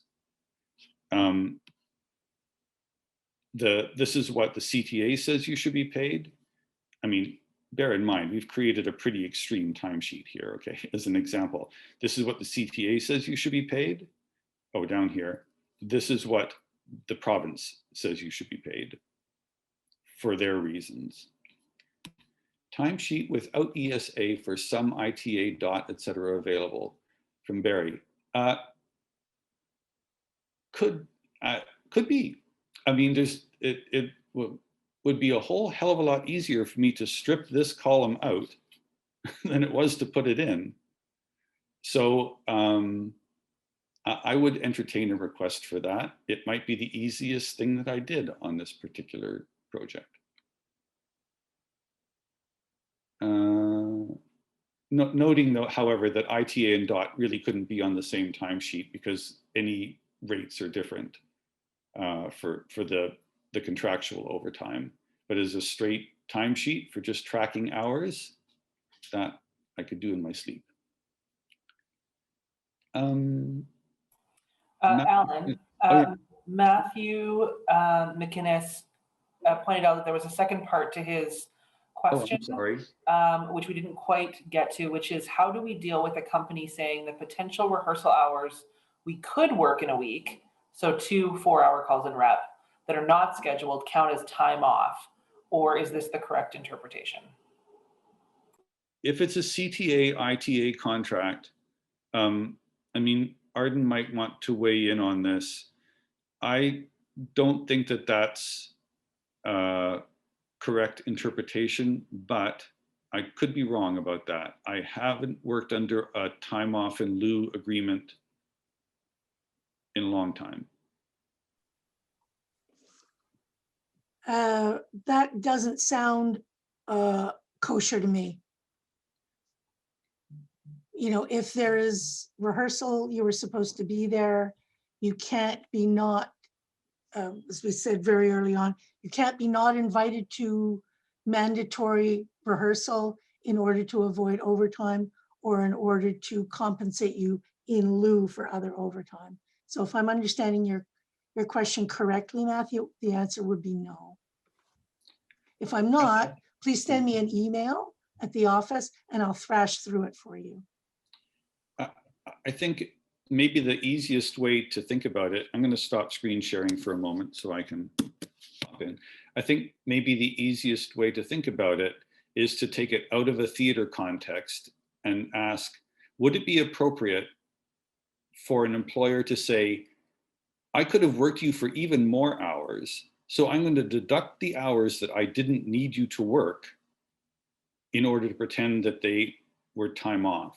This is what the CTA says you should be paid. I mean, bear in mind, we've created a pretty extreme timesheet here, okay, as an example. This is what the CTA says you should be paid. Oh, down here. This is what the province says you should be paid for their reasons. Timesheet without ESA for some ITA dot, etc. available from Barry. Could be. I mean, it would be a whole hell of a lot easier for me to strip this column out than it was to put it in. So I would entertain a request for that. It might be the easiest thing that I did on this particular project. Noting though, however, that ITA and DOT really couldn't be on the same timesheet because any rates are different for the contractual overtime. But as a straight timesheet for just tracking hours, that I could do in my sleep.
Alan,
yeah.
Matthew McInnes pointed out that there was a second part to his question, which we didn't quite get to, which is how do we deal with a company saying the potential rehearsal hours we could work in a week, so 2 4-hour calls in rep, that are not scheduled count as time off, or is this the correct interpretation?
If it's a CTA, ITA contract, I mean, Arden might want to weigh in on this. I don't think that that's correct interpretation, but I could be wrong about that. I haven't worked under a time off in lieu agreement in a long time.
That doesn't sound kosher to me. You know, if there is rehearsal, you were supposed to be there. You can't be not, as we said very early on, you can't be not invited to mandatory rehearsal in order to avoid overtime or in order to compensate you in lieu for other overtime. So if I'm understanding your question correctly, Matthew, the answer would be no. If I'm not, please send me an email at the office and I'll thrash through it for you.
I think maybe the easiest way to think about it, I'm going to stop screen sharing for a moment so I can pop in. I think maybe the easiest way to think about it is to take it out of a theater context and ask, would it be appropriate for an employer to say, I could have worked you for even more hours, so I'm going to deduct the hours that I didn't need you to work in order to pretend that they were time off.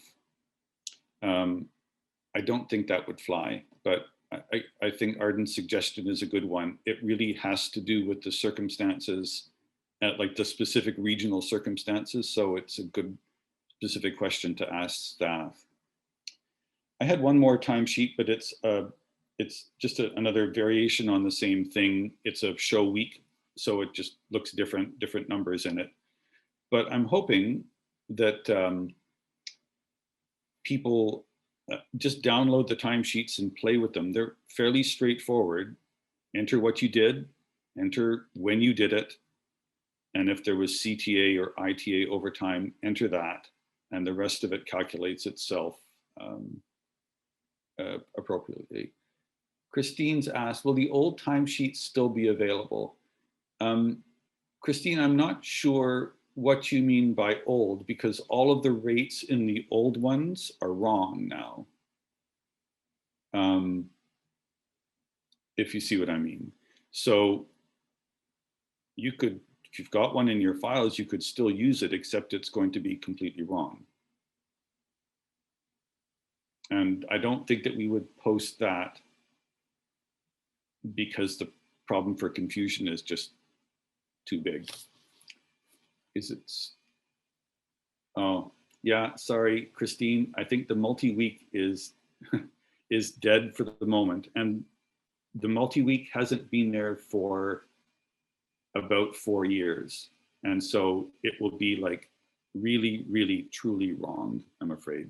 I don't think that would fly, but I think Arden's suggestion is a good one. It really has to do with the circumstances, like the specific regional circumstances. So it's a good specific question to ask staff. I had one more timesheet, but it's just another variation on the same thing. It's a show week, so it just looks different numbers in it. But I'm hoping that people just download the timesheets and play with them. They're fairly straightforward. Enter what you did, enter when you did it, and if there was CTA or ITA overtime, enter that, and the rest of it calculates itself appropriately. Christine's asked, will the old timesheets still be available? Christine, I'm not sure what you mean by old, because all of the rates in the old ones are wrong now. If you see what I mean. So you could, if you've got one in your files, you could still use it, except it's going to be completely wrong. And I don't think that we would post that because the problem for confusion is just too big. Is it? Oh, yeah, sorry, Christine. I think the multi-week is dead for the moment. And the multi-week hasn't been there for about 4 years. And so it will be like really, really, truly wrong, I'm afraid.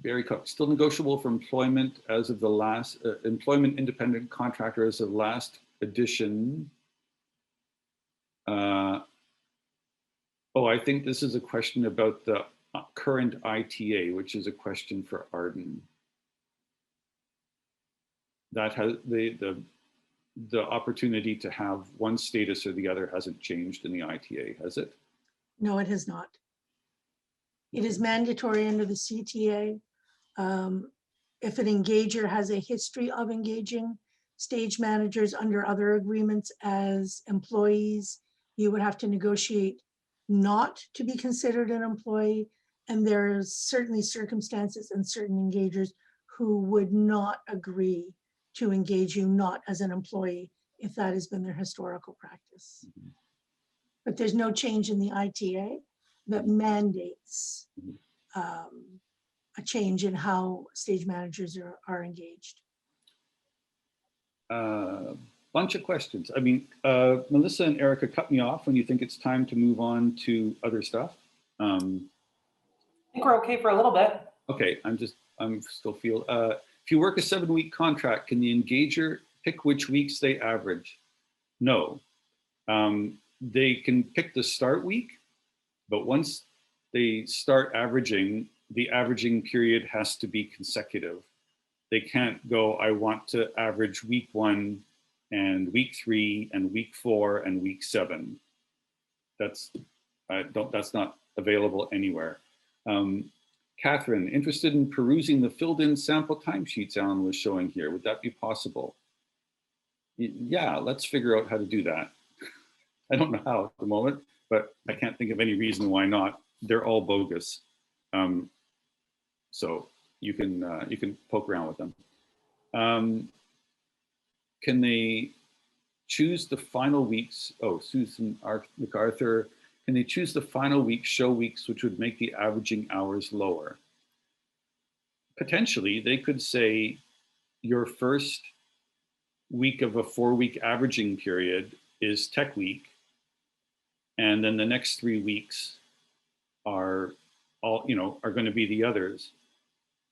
Barry Cook, still negotiable for employment as of the last, employment independent contractor as of last edition. Oh, I think this is a question about the current ITA, which is a question for Arden. That has the opportunity to have one status or the other hasn't changed in the ITA, has it?
No, it has not. It is mandatory under the CTA. If an engager has a history of engaging stage managers under other agreements as employees, you would have to negotiate not to be considered an employee. And there's certainly circumstances and certain engagers who would not agree to engage you not as an employee if that has been their historical practice. But there's no change in the ITA that mandates a change in how stage managers are engaged.
Bunch of questions. I mean, Melissa and Erika, cut me off when you think it's time to move on to other stuff.
I think we're okay for a little bit.
Okay, I'm still feel. If you work a 7-week contract, can the engager pick which weeks they average? No. They can pick the start week, but once they start averaging, the averaging period has to be consecutive. They can't go, I want to average week 1 and week 3 and week 4 and week 7. That's not available anywhere. Catherine, interested in perusing the filled in sample timesheets Alan was showing here. Would that be possible? Yeah, let's figure out how to do that. I don't know how at the moment, but I can't think of any reason why not. They're all bogus. So you can poke around with them. Can they choose the final weeks? Oh, Susan MacArthur, can they choose the final week show weeks, which would make the averaging hours lower? Potentially, they could say your first week of a 4-week averaging period is tech week, and then the next 3 weeks are all, are going to be the others.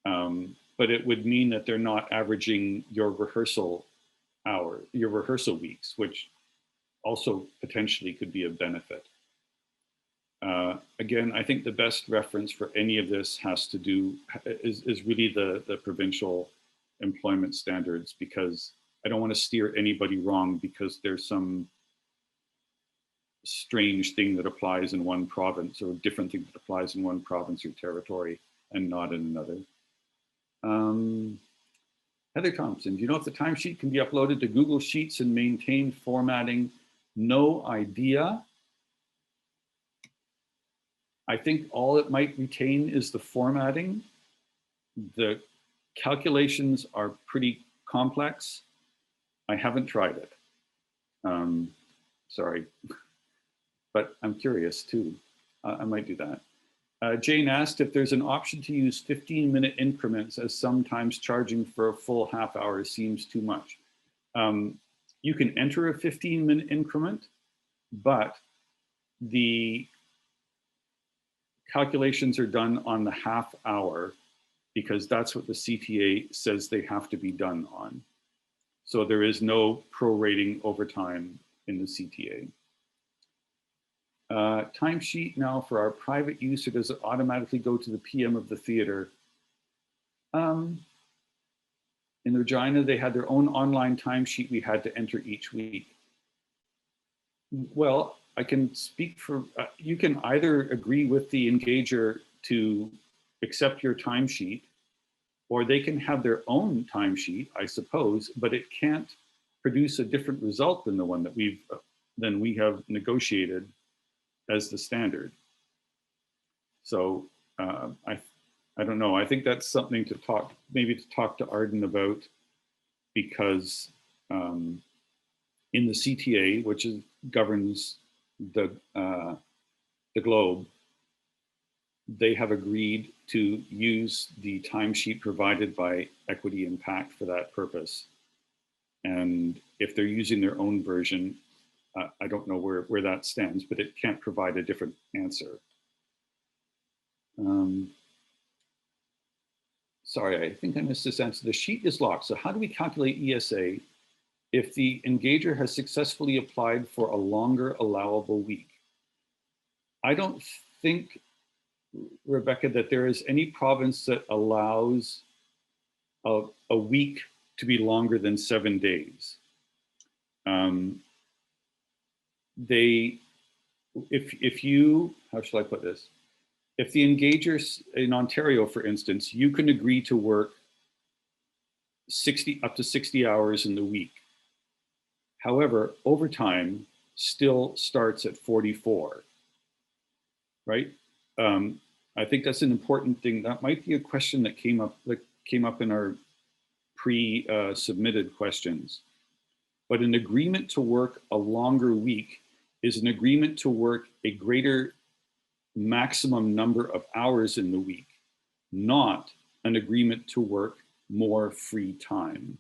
But it would mean that they're not averaging your rehearsal hours, your rehearsal weeks, which also potentially could be a benefit. Again, I think the best reference for any of this is really the provincial employment standards, because I don't want to steer anybody wrong because there's some strange thing that applies in one province or a different thing that applies in one province or territory and not in another. Heather Thompson, do you know if the timesheet can be uploaded to Google Sheets and maintained formatting? No idea. I think all it might retain is the formatting. The calculations are pretty complex. I haven't tried it. sorry, but I'm curious too. I might do that. Jane asked if there's an option to use 15-minute increments, as sometimes charging for a full half hour seems too much. You can enter a 15-minute increment, but the calculations are done on the half hour because that's what the CTA says they have to be done on. So there is no prorating overtime in the CTA. Timesheet now for our private use, or does it automatically go to the PM of the theater? In Regina, they had their own online timesheet we had to enter each week. Well, I can speak for, you can either agree with the engager to accept your timesheet, or they can have their own timesheet, I suppose, but it can't produce a different result than the one that we have negotiated as the standard. So I don't know. I think that's something to talk, maybe to talk to Arden about, because in the CTA, which governs the globe, they have agreed to use the timesheet provided by Equity Impact for that purpose. And if they're using their own version, I don't know where that stands, but it can't provide a different answer. Sorry, I think I missed this answer. The sheet is locked. So how do we calculate ESA if the engager has successfully applied for a longer allowable week? I don't think, Rebecca, that there is any province that allows a week to be longer than 7 days. If you, how shall I put this? If the engagers in Ontario, for instance, you can agree to work up to 60 hours in the week. However, overtime still starts at 44, right? I think that's an important thing. That might be a question that came up in our pre-submitted questions. But an agreement to work a longer week is an agreement to work a greater maximum number of hours in the week, not an agreement to work more free time.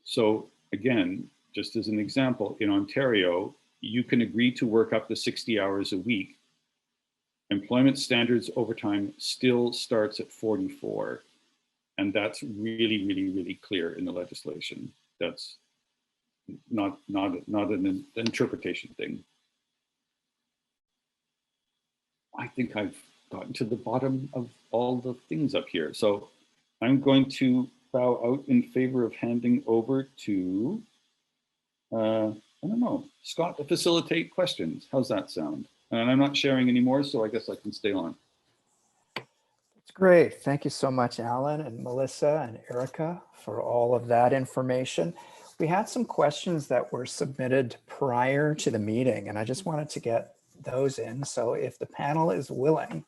So again, just as an example, in Ontario, you can agree to work up to 60 hours a week. Employment standards overtime still starts at 44. And that's really, really, really clear in the legislation. That's not an interpretation thing. I think I've gotten to the bottom of all the things up here. So I'm going to bow out in favor of handing over to, I don't know, Scott to facilitate questions. How's that sound? And I'm not sharing anymore, so I guess I can stay on.
That's great. Thank you so much, Alan and Melissa and Erika, for all of that information. We had some questions that were submitted prior to the meeting, and I just wanted to get those in. So if the panel is willing,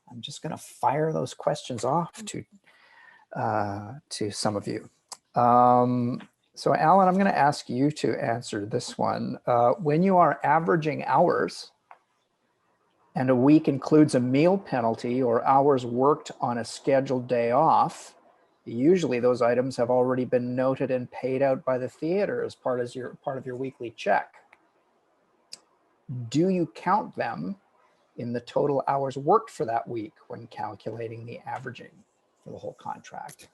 I'm just going to fire those questions off to some of you. So Alan, I'm going to ask you to answer this one. When you are averaging hours and a week includes a meal penalty or hours worked on a scheduled day off, usually those items have already been noted and paid out by the theater as part of your weekly check. Do you count them in the total hours worked for that week when calculating the averaging for the whole contract?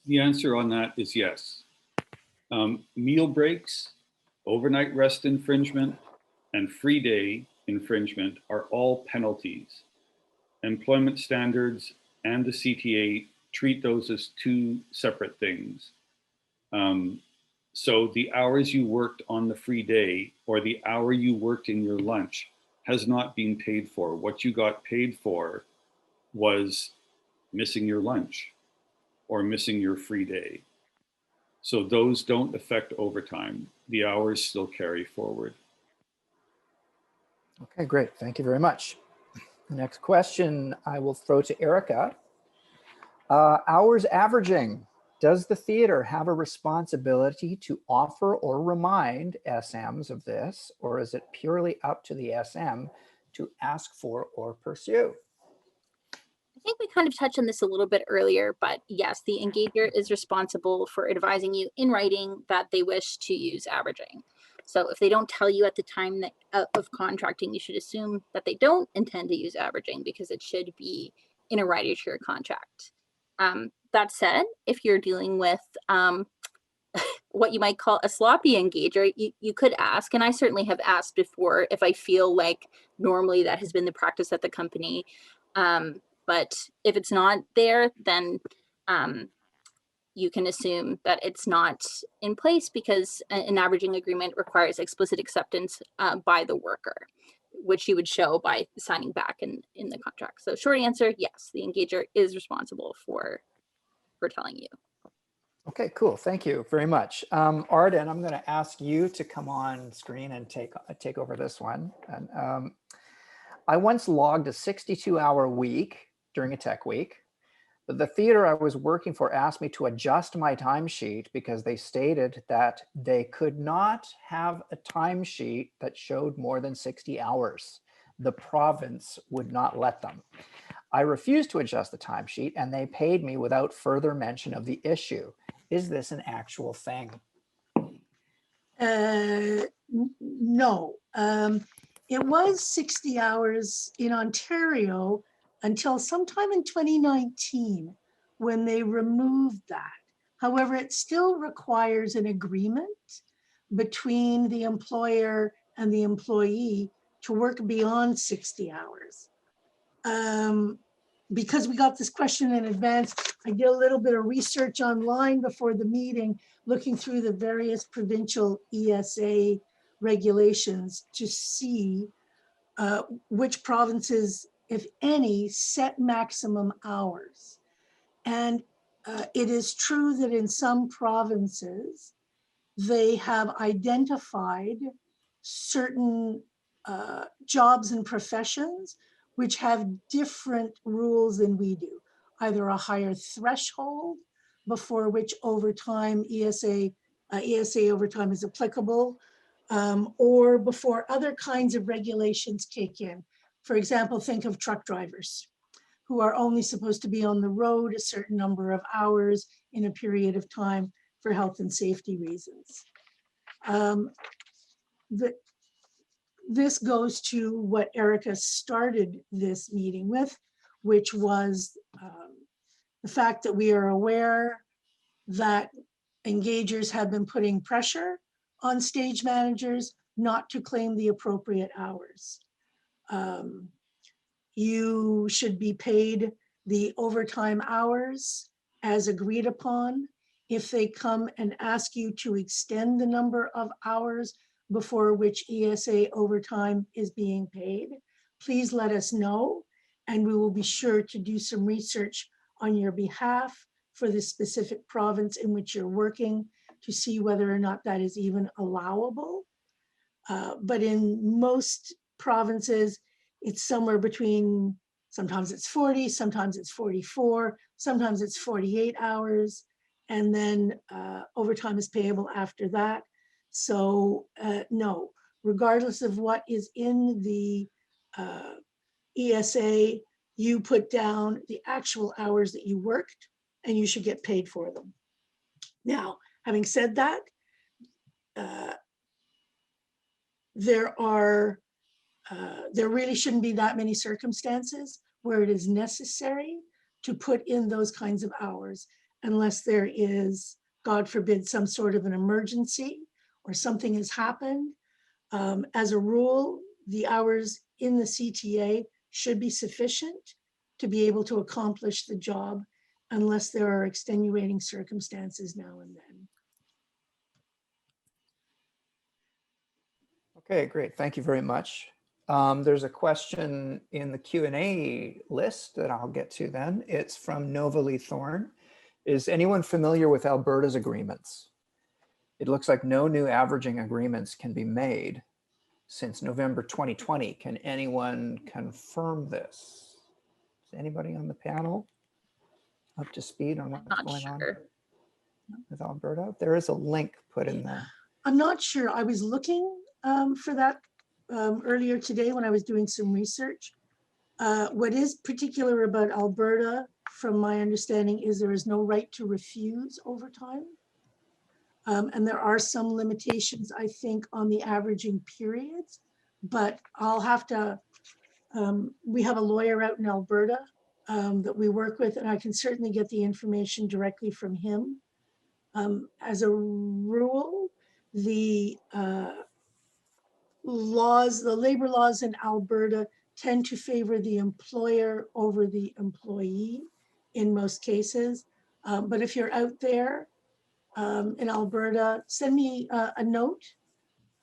The answer on that is yes. Meal breaks, overnight rest infringement, and free day infringement are all penalties. Employment standards and the CTA treat those as two separate things. So the hours you worked on the free day or the hour you worked in your lunch has not been paid for. What you got paid for was missing your lunch or missing your free day. So those don't affect overtime. The hours still carry forward.
Okay, great. Thank you very much. The next question I will throw to Erika. Hours averaging. Does the theater have a responsibility to offer or remind SMs of this, or is it purely up to the SM to ask for or pursue?
I think we kind of touched on this a little bit earlier, but yes, the engager is responsible for advising you in writing that they wish to use averaging. So if they don't tell you at the time that, of contracting, you should assume that they don't intend to use averaging, because it should be in a writing to your contract. That said, if you're dealing with what you might call a sloppy engager, you could ask, and I certainly have asked before if I feel like normally that has been the practice at the company. But if it's not there, then you can assume that it's not in place, because an averaging agreement requires explicit acceptance by the worker, which you would show by signing back in the contract. So short answer, yes, the engager is responsible for telling you.
Okay, cool. Thank you very much. Arden, I'm going to ask you to come on screen and take over this one. And I once logged a 62-hour week during a tech week, but the theater I was working for asked me to adjust my timesheet because they stated that they could not have a timesheet that showed more than 60 hours. The province would not let them. I refused to adjust the timesheet and they paid me without further mention of the issue. Is this an actual thing?
No. It was 60 hours in Ontario until sometime in 2019 when they removed that. However, it still requires an agreement between the employer and the employee to work beyond 60 hours. Because we got this question in advance, I did a little bit of research online before the meeting, looking through the various provincial ESA regulations to see which provinces, if any, set maximum hours. And it is true that in some provinces, they have identified certain jobs and professions which have different rules than we do, either a higher threshold before which overtime, ESA overtime is applicable, or before other kinds of regulations kick in. For example, think of truck drivers who are only supposed to be on the road a certain number of hours in a period of time for health and safety reasons. This goes to what Erika started this meeting with, which was the fact that we are aware that engagers have been putting pressure on stage managers not to claim the appropriate hours. You should be paid the overtime hours as agreed upon. If they come and ask you to extend the number of hours before which ESA overtime is being paid, please let us know, and we will be sure to do some research on your behalf for the specific province in which you're working to see whether or not that is even allowable. But in most provinces, it's somewhere between, sometimes it's 40, sometimes it's 44, sometimes it's 48 hours, and then overtime is payable after that. So no, regardless of what is in the ESA, you put down the actual hours that you worked and you should get paid for them. Now, having said that, there really shouldn't be that many circumstances where it is necessary to put in those kinds of hours unless there is, God forbid, some sort of an emergency or something has happened. As a rule, the hours in the CTA should be sufficient to be able to accomplish the job unless there are extenuating circumstances now and then.
Okay, great. Thank you very much. There's a question in the Q&A list that I'll get to then. It's from Nova Lee Thorne. Is anyone familiar with Alberta's agreements? It looks like no new averaging agreements can be made since November 2020. Can anyone confirm this? Is anybody on the panel up to speed on what's going on? with Alberta? There is a link put in there.
I'm not sure. I was looking for that earlier today when I was doing some research. What is particular about Alberta, from my understanding, is there is no right to refuse overtime. And there are some limitations, I think, on the averaging periods, but I'll have to, we have a lawyer out in Alberta that we work with, and I can certainly get the information directly from him. As a rule, the labor laws in Alberta tend to favor the employer over the employee in most cases. But if you're out there in Alberta, send me a note,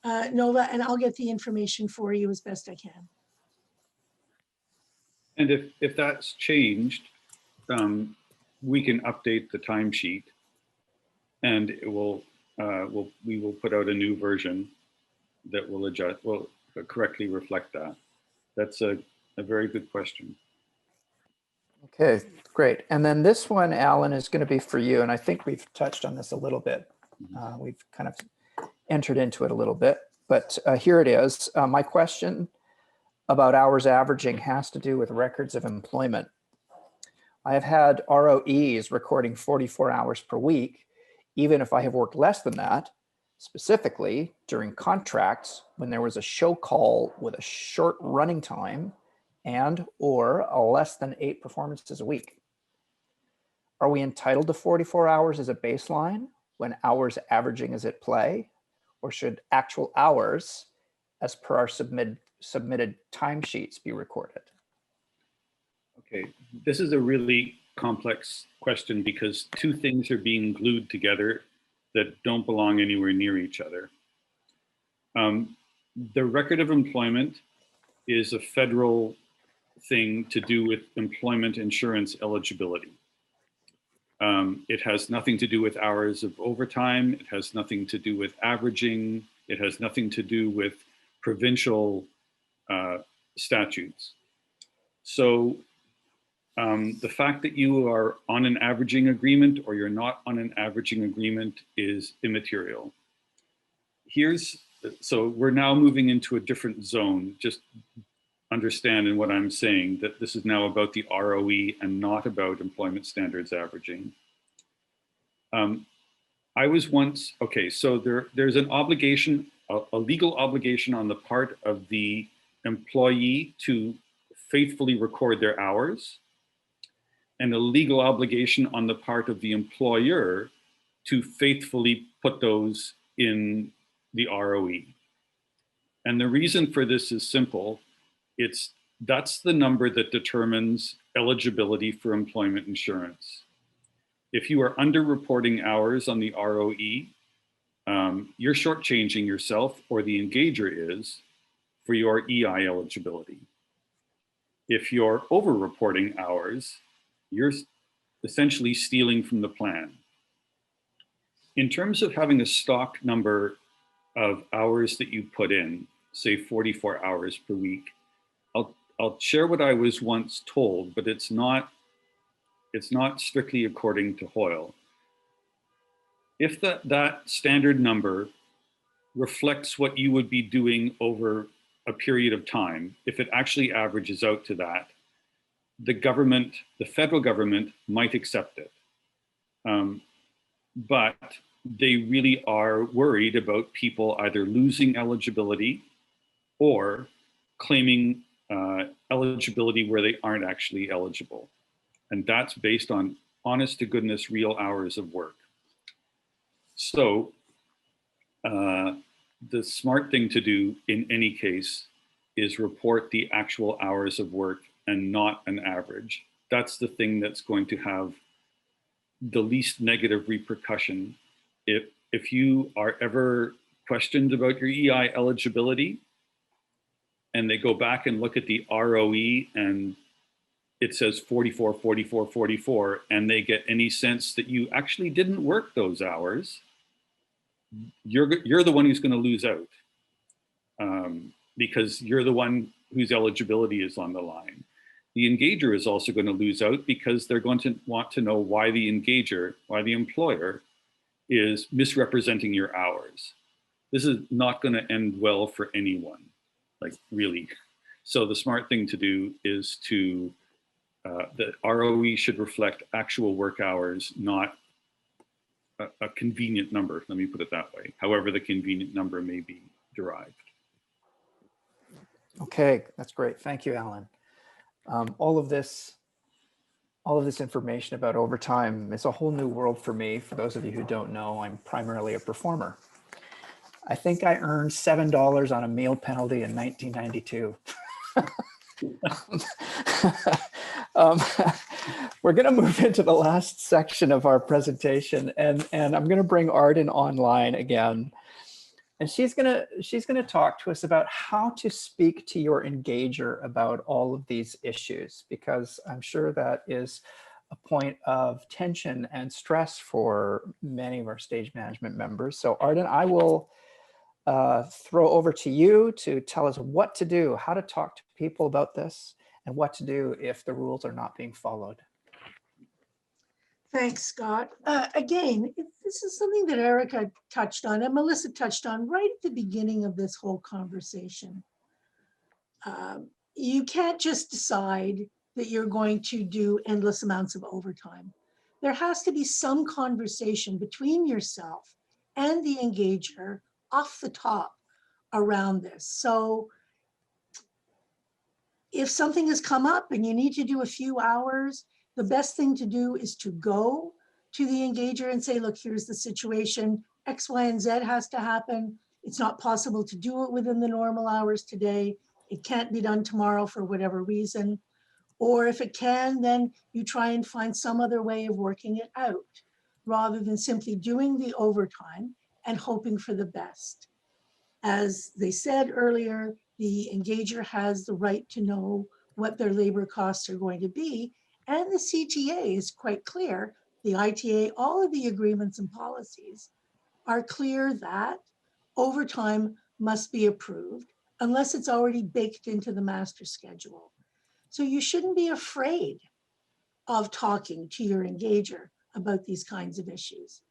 Nova, and I'll get the information for you as best I can.
And if that's changed, we can update the timesheet, and it will we will put out a new version that will adjust, will correctly reflect that. That's a very good question.
Okay, great. And then this one, Alan, is going to be for you. And I think we've touched on this a little bit. We've kind of entered into it a little bit, but here it is. My question about hours averaging has to do with records of employment. I have had ROEs recording 44 hours per week, even if I have worked less than that, specifically during contracts when there was a show call with a short running time and or less than 8 performances a week. Are we entitled to 44 hours as a baseline when hours averaging is at play, or should actual hours as per our submitted timesheets be recorded?
Okay, this is a really complex question because two things are being glued together that don't belong anywhere near each other. The record of employment is a federal thing to do with employment insurance eligibility. It has nothing to do with hours of overtime. It has nothing to do with averaging. It has nothing to do with provincial statutes. So the fact that you are on an averaging agreement or you're not on an averaging agreement is immaterial. So we're now moving into a different zone. Just understand in what I'm saying that this is now about the ROE and not about employment standards averaging. I was once, okay, so there's an obligation, a legal obligation on the part of the employee to faithfully record their hours, and a legal obligation on the part of the employer to faithfully put those in the ROE. And the reason for this is simple. That's the number that determines eligibility for employment insurance. If you are underreporting hours on the ROE, you're shortchanging yourself, or the engager is, for your EI eligibility. If you're overreporting hours, you're essentially stealing from the plan. In terms of having a stock number of hours that you put in, say 44 hours per week, I'll share what I was once told, but it's not strictly according to Hoyle. If that standard number reflects what you would be doing over a period of time, if it actually averages out to that, the federal government might accept it. But they really are worried about people either losing eligibility or claiming eligibility where they aren't actually eligible. And that's based on honest to goodness, real hours of work. So the smart thing to do in any case is report the actual hours of work and not an average. That's the thing that's going to have the least negative repercussion. If you are ever questioned about your EI eligibility and they go back and look at the ROE and it says 44, 44, 44, and they get any sense that you actually didn't work those hours, you're the one who's going to lose out because you're the one whose eligibility is on the line. The engager is also going to lose out because they're going to want to know why the engager, why the employer is misrepresenting your hours. This is not going to end well for anyone, like really. So the smart thing to do is to, the ROE should reflect actual work hours, not a convenient number. Let me put it that way. However, the convenient number may be derived.
Okay, that's great. Thank you, Alan. All of this information about overtime is a whole new world for me. For those of you who don't know, I'm primarily a performer. I think I earned $7 on a meal penalty in 1992. We're going to move into the last section of our presentation, and I'm going to bring Arden online again. And she's gonna talk to us about how to speak to your engager about all of these issues, because I'm sure that is a point of tension and stress for many of our stage management members. So Arden, I will throw over to you to tell us what to do, how to talk to people about this, and what to do if the rules are not being followed.
Thanks, Scott. Again, this is something that Erika touched on and Melissa touched on right at the beginning of this whole conversation. You can't just decide that you're going to do endless amounts of overtime. There has to be some conversation between yourself and the engager off the top around this. So if something has come up and you need to do a few hours, the best thing to do is to go to the engager and say, look, here's the situation. X, Y, and Z has to happen. It's not possible to do it within the normal hours today. It can't be done tomorrow for whatever reason. Or if it can, then you try and find some other way of working it out rather than simply doing the overtime and hoping for the best. As they said earlier, the engager has the right to know what their labor costs are going to be. And the CTA is quite clear, the ITA, all of the agreements and policies are clear that overtime must be approved unless it's already baked into the master schedule. So you shouldn't be afraid of talking to your engager about these kinds of issues.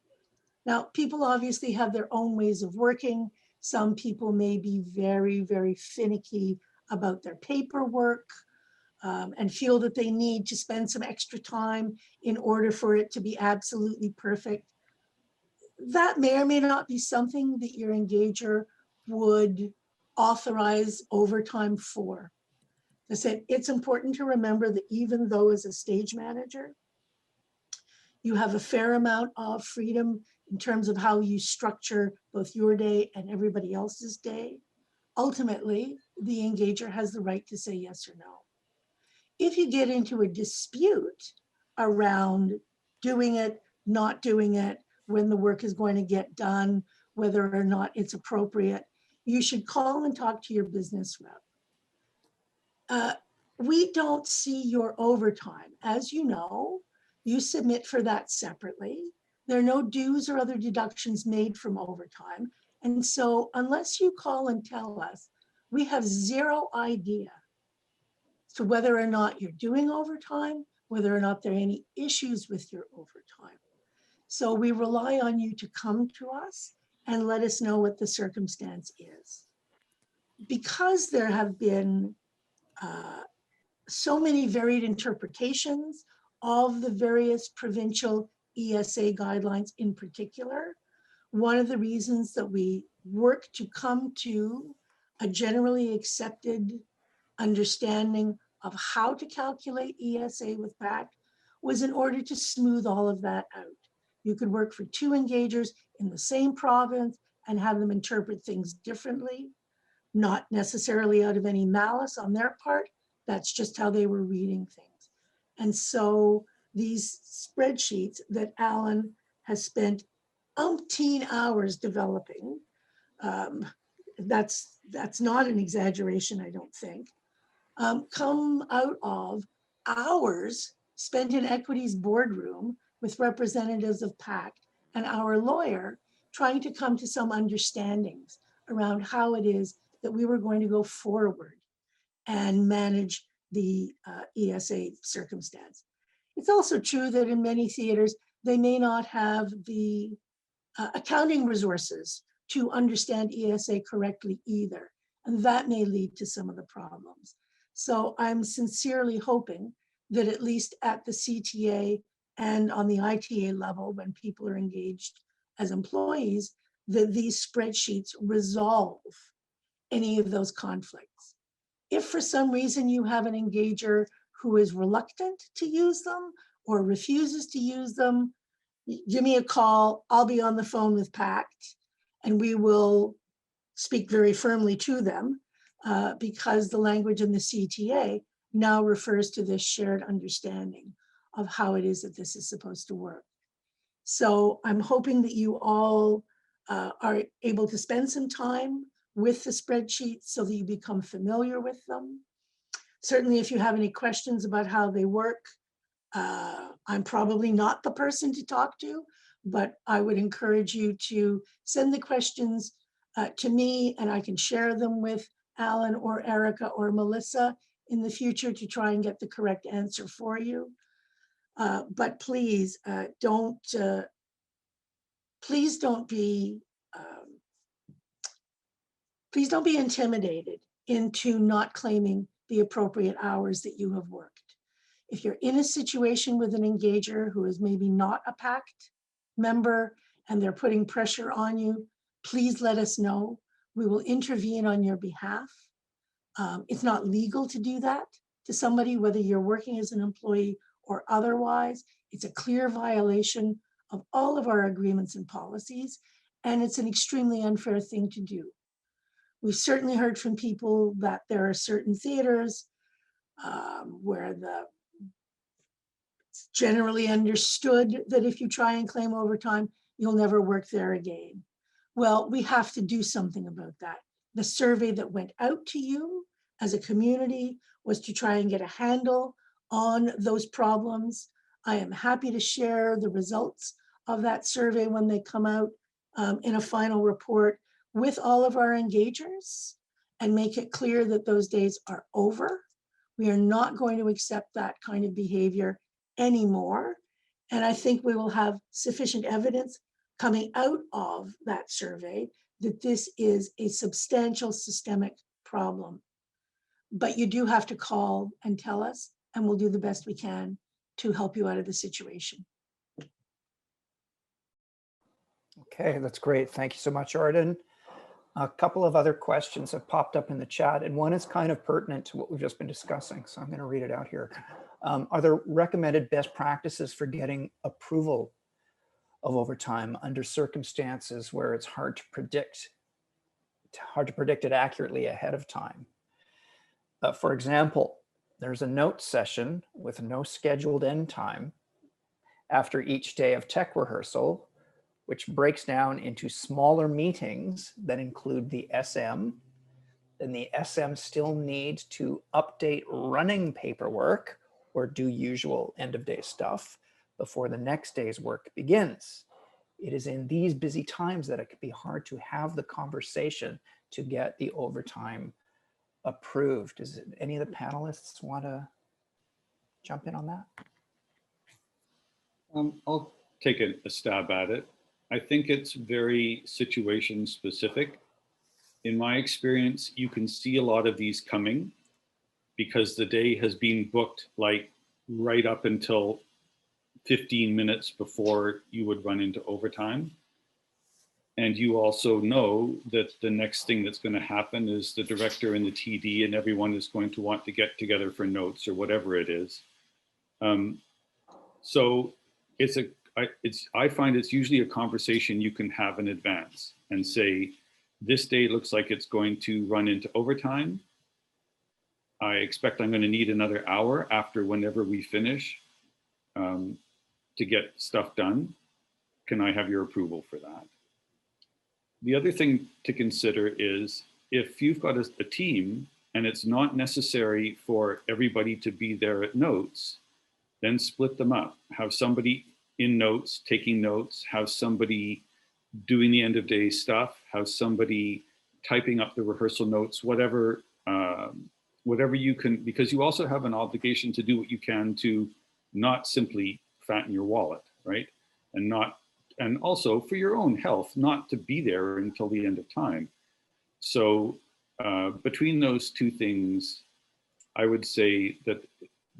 Now, people obviously have their own ways of working. Some people may be very, very finicky about their paperwork and feel that they need to spend some extra time in order for it to be absolutely perfect. That may or may not be something that your engager would authorize overtime for. I said, it's important to remember that even though as a stage manager, you have a fair amount of freedom in terms of how you structure both your day and everybody else's day. Ultimately, the engager has the right to say yes or no. If you get into a dispute around doing it, not doing it, when the work is going to get done, whether or not it's appropriate, you should call and talk to your business rep. We don't see your overtime. As you know, you submit for that separately. There are no dues or other deductions made from overtime. And so unless you call and tell us, we have zero idea as to whether or not you're doing overtime, whether or not there are any issues with your overtime. So we rely on you to come to us and let us know what the circumstance is. Because there have been so many varied interpretations of the various provincial ESA guidelines in particular, one of the reasons that we work to come to a generally accepted understanding of how to calculate ESA with PACT was in order to smooth all of that out. You could work for two engagers in the same province and have them interpret things differently, not necessarily out of any malice on their part. That's just how they were reading things. And so these spreadsheets that Alan has spent umpteen hours developing, that's not an exaggeration, I don't think, come out of hours spent in Equity's boardroom with representatives of PACT and our lawyer trying to come to some understandings around how it is that we were going to go forward and manage the ESA circumstance. It's also true that in many theaters, they may not have the accounting resources to understand ESA correctly either. And that may lead to some of the problems. So I'm sincerely hoping that at least at the CTA and on the ITA level, when people are engaged as employees, that these spreadsheets resolve any of those conflicts. If for some reason you have an engager who is reluctant to use them or refuses to use them, give me a call. I'll be on the phone with PACT and we will speak very firmly to them because the language in the CTA now refers to this shared understanding of how it is that this is supposed to work. So I'm hoping that you all are able to spend some time with the spreadsheets so that you become familiar with them. Certainly, if you have any questions about how they work, I'm probably not the person to talk to, but I would encourage you to send the questions to me and I can share them with Alan or Erika or Melissa in the future to try and get the correct answer for you. But please don't be intimidated into not claiming the appropriate hours that you have worked. If you're in a situation with an engager who is maybe not a PACT member and they're putting pressure on you, please let us know. We will intervene on your behalf. It's not legal to do that to somebody, whether you're working as an employee or otherwise. It's a clear violation of all of our agreements and policies, and it's an extremely unfair thing to do. We've certainly heard from people that there are certain theaters where it's generally understood that if you try and claim overtime, you'll never work there again. Well, we have to do something about that. The survey that went out to you as a community was to try and get a handle on those problems. I am happy to share the results of that survey when they come out in a final report with all of our engagers and make it clear that those days are over. We are not going to accept that kind of behavior anymore. And I think we will have sufficient evidence coming out of that survey that this is a substantial systemic problem. But you do have to call and tell us, and we'll do the best we can to help you out of the situation.
Okay, that's great. Thank you so much, Arden. A couple of other questions have popped up in the chat, and one is kind of pertinent to what we've just been discussing, so I'm going to read it out here. Are there recommended best practices for getting approval of overtime under circumstances where it's hard to predict it accurately ahead of time? For example, there's a note session with no scheduled end time after each day of tech rehearsal, which breaks down into smaller meetings that include the SM. Then the SM still needs to update running paperwork or do usual end of day stuff before the next day's work begins. It is in these busy times that it can be hard to have the conversation to get the overtime approved. Does any of the panelists want to jump in on that?
I'll take a stab at it. I think it's very situation specific. In my experience, you can see a lot of these coming because the day has been booked like right up until 15 minutes before you would run into overtime. And you also know that the next thing that's going to happen is the director and the TD and everyone is going to want to get together for notes or whatever it is. So I find it's usually a conversation you can have in advance and say, this day looks like it's going to run into overtime. I expect I'm going to need another hour after whenever we finish to get stuff done. Can I have your approval for that? The other thing to consider is if you've got a team and it's not necessary for everybody to be there at notes, then split them up. Have somebody in notes, taking notes, have somebody doing the end of day stuff, have somebody typing up the rehearsal notes, whatever you can, because you also have an obligation to do what you can to not simply fatten your wallet, right? And not and also for your own health, not to be there until the end of time. So between those two things, I would say that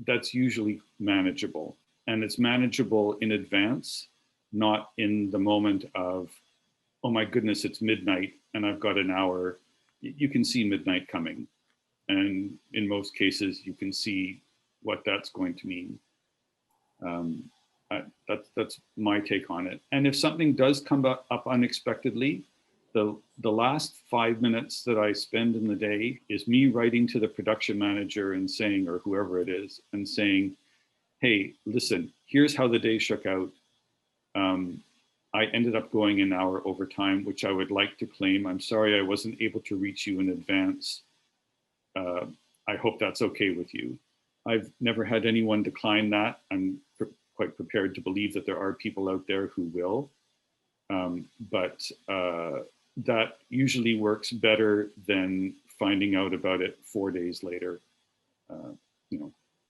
that's usually manageable, and it's manageable in advance, not in the moment of, oh my goodness, it's midnight and I've got an hour. You can see midnight coming. And in most cases, you can see what that's going to mean. That's my take on it. And if something does come up unexpectedly, the last 5 minutes that I spend in the day is me writing to the production manager and saying, or whoever it is, and saying, hey, listen, here's how the day shook out. I ended up going an hour over time, which I would like to claim. I'm sorry I wasn't able to reach you in advance. I hope that's okay with you. I've never had anyone decline that. I'm quite prepared to believe that there are people out there who will. But that usually works better than finding out about it 4 days later,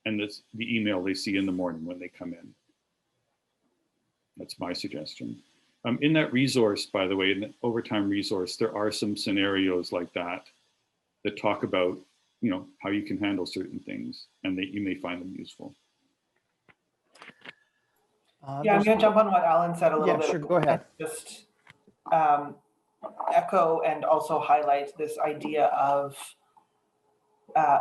and that's the email they see in the morning when they come in. That's my suggestion. In that resource, by the way, in the overtime resource, there are some scenarios like that that talk about, how you can handle certain things, and that you may find them useful.
Yeah, I'm going to jump on what Alan said a little bit.
Sure, go ahead.
Just echo and also highlight this idea of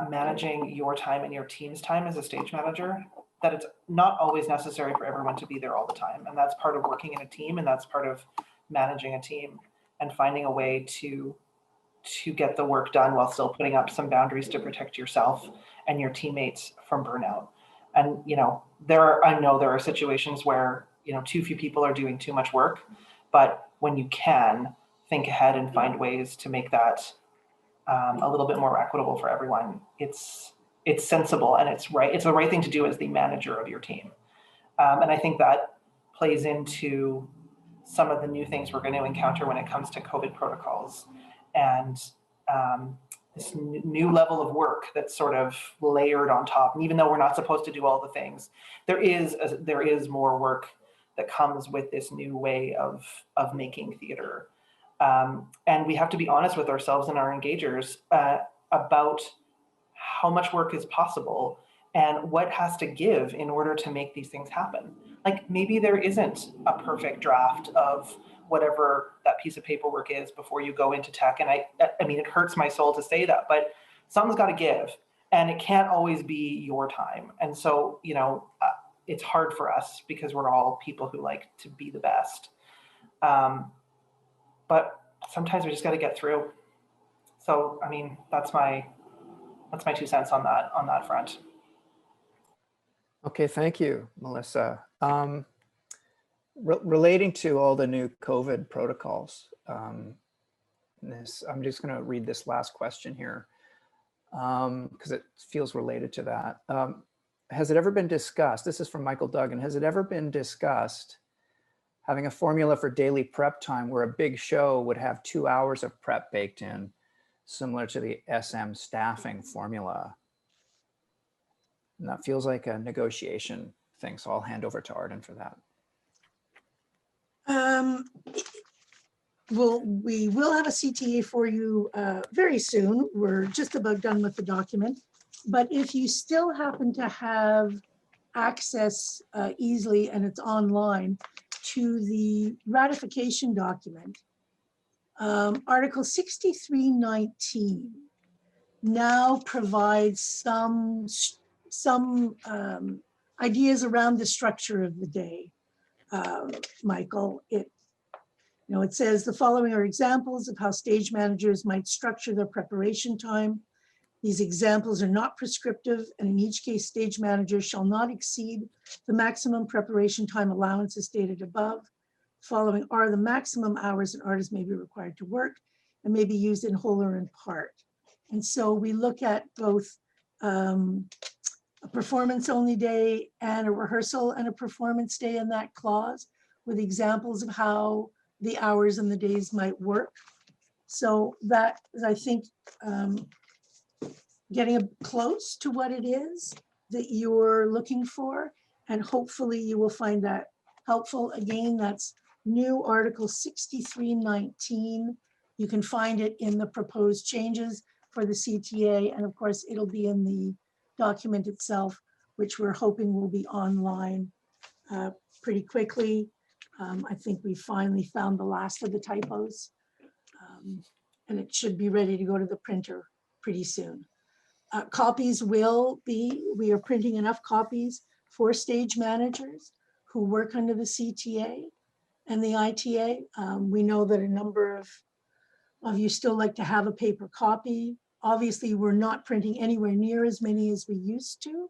managing your time and your team's time as a stage manager, that it's not always necessary for everyone to be there all the time. And that's part of working in a team, and that's part of managing a team and finding a way to get the work done while still putting up some boundaries to protect yourself and your teammates from burnout. And, I know there are situations where, too few people are doing too much work, but when you can, think ahead and find ways to make that a little bit more equitable for everyone. It's sensible, and it's right. It's the right thing to do as the manager of your team. And I think that plays into some of the new things we're going to encounter when it comes to COVID protocols and this new level of work that's sort of layered on top. And even though we're not supposed to do all the things, there is more work that comes with this new way of making theater. And we have to be honest with ourselves and our engagers about how much work is possible and what has to give in order to make these things happen. Like, maybe there isn't a perfect draft of whatever that piece of paperwork is before you go into tech. And I mean, it hurts my soul to say that, but something's got to give, and it can't always be your time. And so, it's hard for us because we're all people who like to be the best. But sometimes we just got to get through. So, I mean, that's my 2 cents on that front.
Okay, thank you, Melissa. Relating to all the new COVID protocols, I'm just going to read this last question here because it feels related to that. Has it ever been discussed? This is from Michael Duggan. Has it ever been discussed having a formula for daily prep time where a big show would have 2 hours of prep baked in, similar to the SM staffing formula? And that feels like a negotiation thing, so I'll hand over to Arden for that.
Well, we will have a CTA for you very soon. We're just about done with the document. But if you still happen to have access easily, and it's online, to the ratification document, Article 6319 now provides some ideas around the structure of the day. Michael, it says the following are examples of how stage managers might structure their preparation time. These examples are not prescriptive, and in each case, stage managers shall not exceed the maximum preparation time allowance as stated above. Following are the maximum hours an artist may be required to work and may be used in whole or in part. And so we look at both a performance only day and a rehearsal and a performance day in that clause with examples of how the hours and the days might work. So that is, I think, getting close to what it is that you're looking for, and hopefully you will find that helpful. Again, that's new Article 6319. You can find it in the proposed changes for the CTA, and of course, it'll be in the document itself, which we're hoping will be online pretty quickly. I think we finally found the last of the typos, and it should be ready to go to the printer pretty soon. Copies will be, we are printing enough copies for stage managers who work under the CTA and the ITA. We know that a number of you still like to have a paper copy. Obviously, we're not printing anywhere near as many as we used to,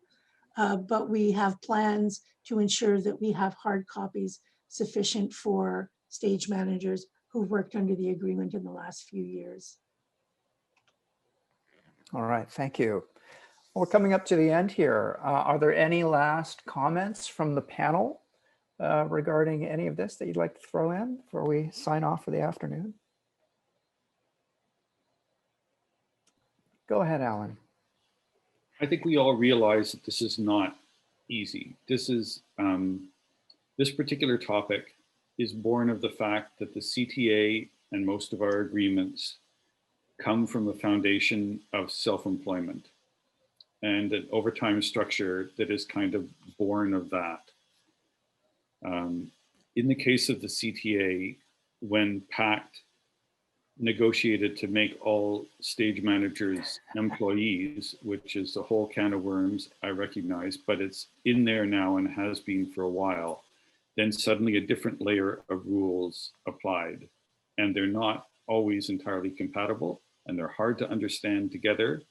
but we have plans to ensure that we have hard copies sufficient for stage managers who've worked under the agreement in the last few years.
All right, thank you. We're coming up to the end here. Are there any last comments from the panel regarding any of this that you'd like to throw in before we sign off for the afternoon? Go ahead, Alan.
I think we all realize that this is not easy. This is this particular topic is born of the fact that the CTA and most of our agreements come from a foundation of self-employment and an overtime structure that is kind of born of that. In the case of the CTA, when PACT negotiated to make all stage managers employees, which is a whole can of worms, I recognize, but it's in there now and has been for a while, then suddenly a different layer of rules applied. And they're not always entirely compatible, and they're hard to understand together.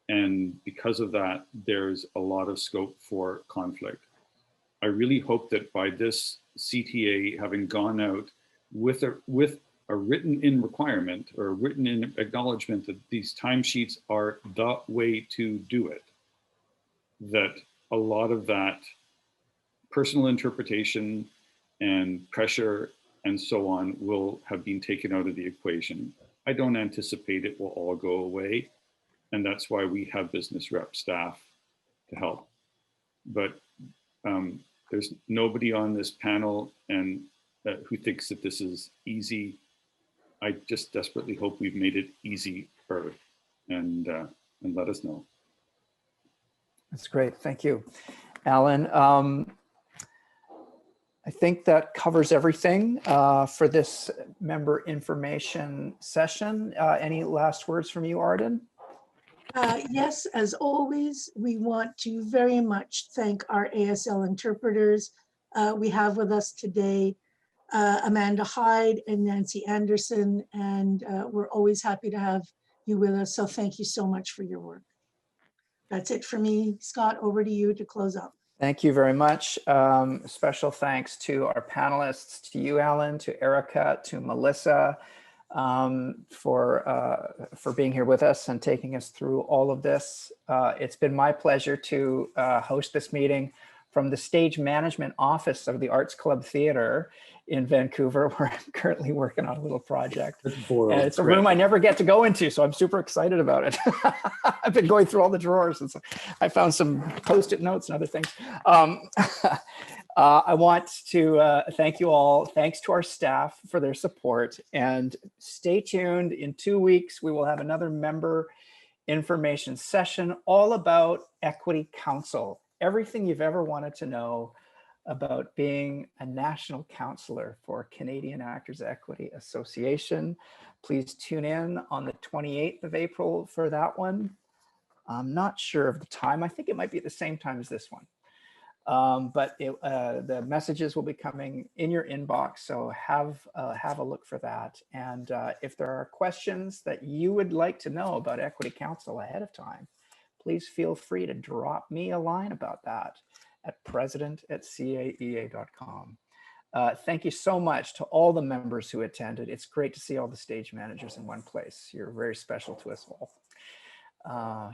And because of that, there's a lot of scope for conflict. I really hope that by this CTA having gone out with a written in requirement or a written in acknowledgement that these timesheets are the way to do it, that a lot of that personal interpretation and pressure and so on will have been taken out of the equation. I don't anticipate it will all go away. And that's why we have business rep staff to help. But there's nobody on this panel and who thinks that this is easy. I just desperately hope we've made it easier and let us know.
That's great. Thank you, Alan. I think that covers everything for this member information session. Any last words from you, Arden?
Yes, as always, we want to very much thank our ASL interpreters. We have with us today Amanda Hyde and Nancy Anderson, and we're always happy to have you with us. So thank you so much for your work. That's it for me. Scott, over to you to close up.
Thank you very much. Special thanks to our panelists, to you, Alan, to Erika, to Melissa, for being here with us and taking us through all of this. It's been my pleasure to host this meeting from the stage management office of the Arts Club Theatre in Vancouver, where I'm currently working on a little project. And it's a room I never get to go into, so I'm super excited about it. I've been going through all the drawers, and so I found some Post-it notes and other things. I want to thank you all. Thanks to our staff for their support, and stay tuned. In 2 weeks, we will have another member information session all about Equity Council. Everything you've ever wanted to know about being a national counselor for Canadian Actors Equity Association. Please tune in on the 28th of April for that one. I'm not sure of the time. I think it might be at the same time as this one. But the messages will be coming in your inbox, so have a look for that. And if there are questions that you would like to know about Equity Council ahead of time, please feel free to drop me a line about that at president@caea.com. Thank you so much to all the members who attended. It's great to see all the stage managers in one place. You're very special to us all.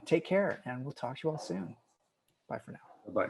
Take care, and we'll talk to you all soon. Bye for now.
Bye-bye.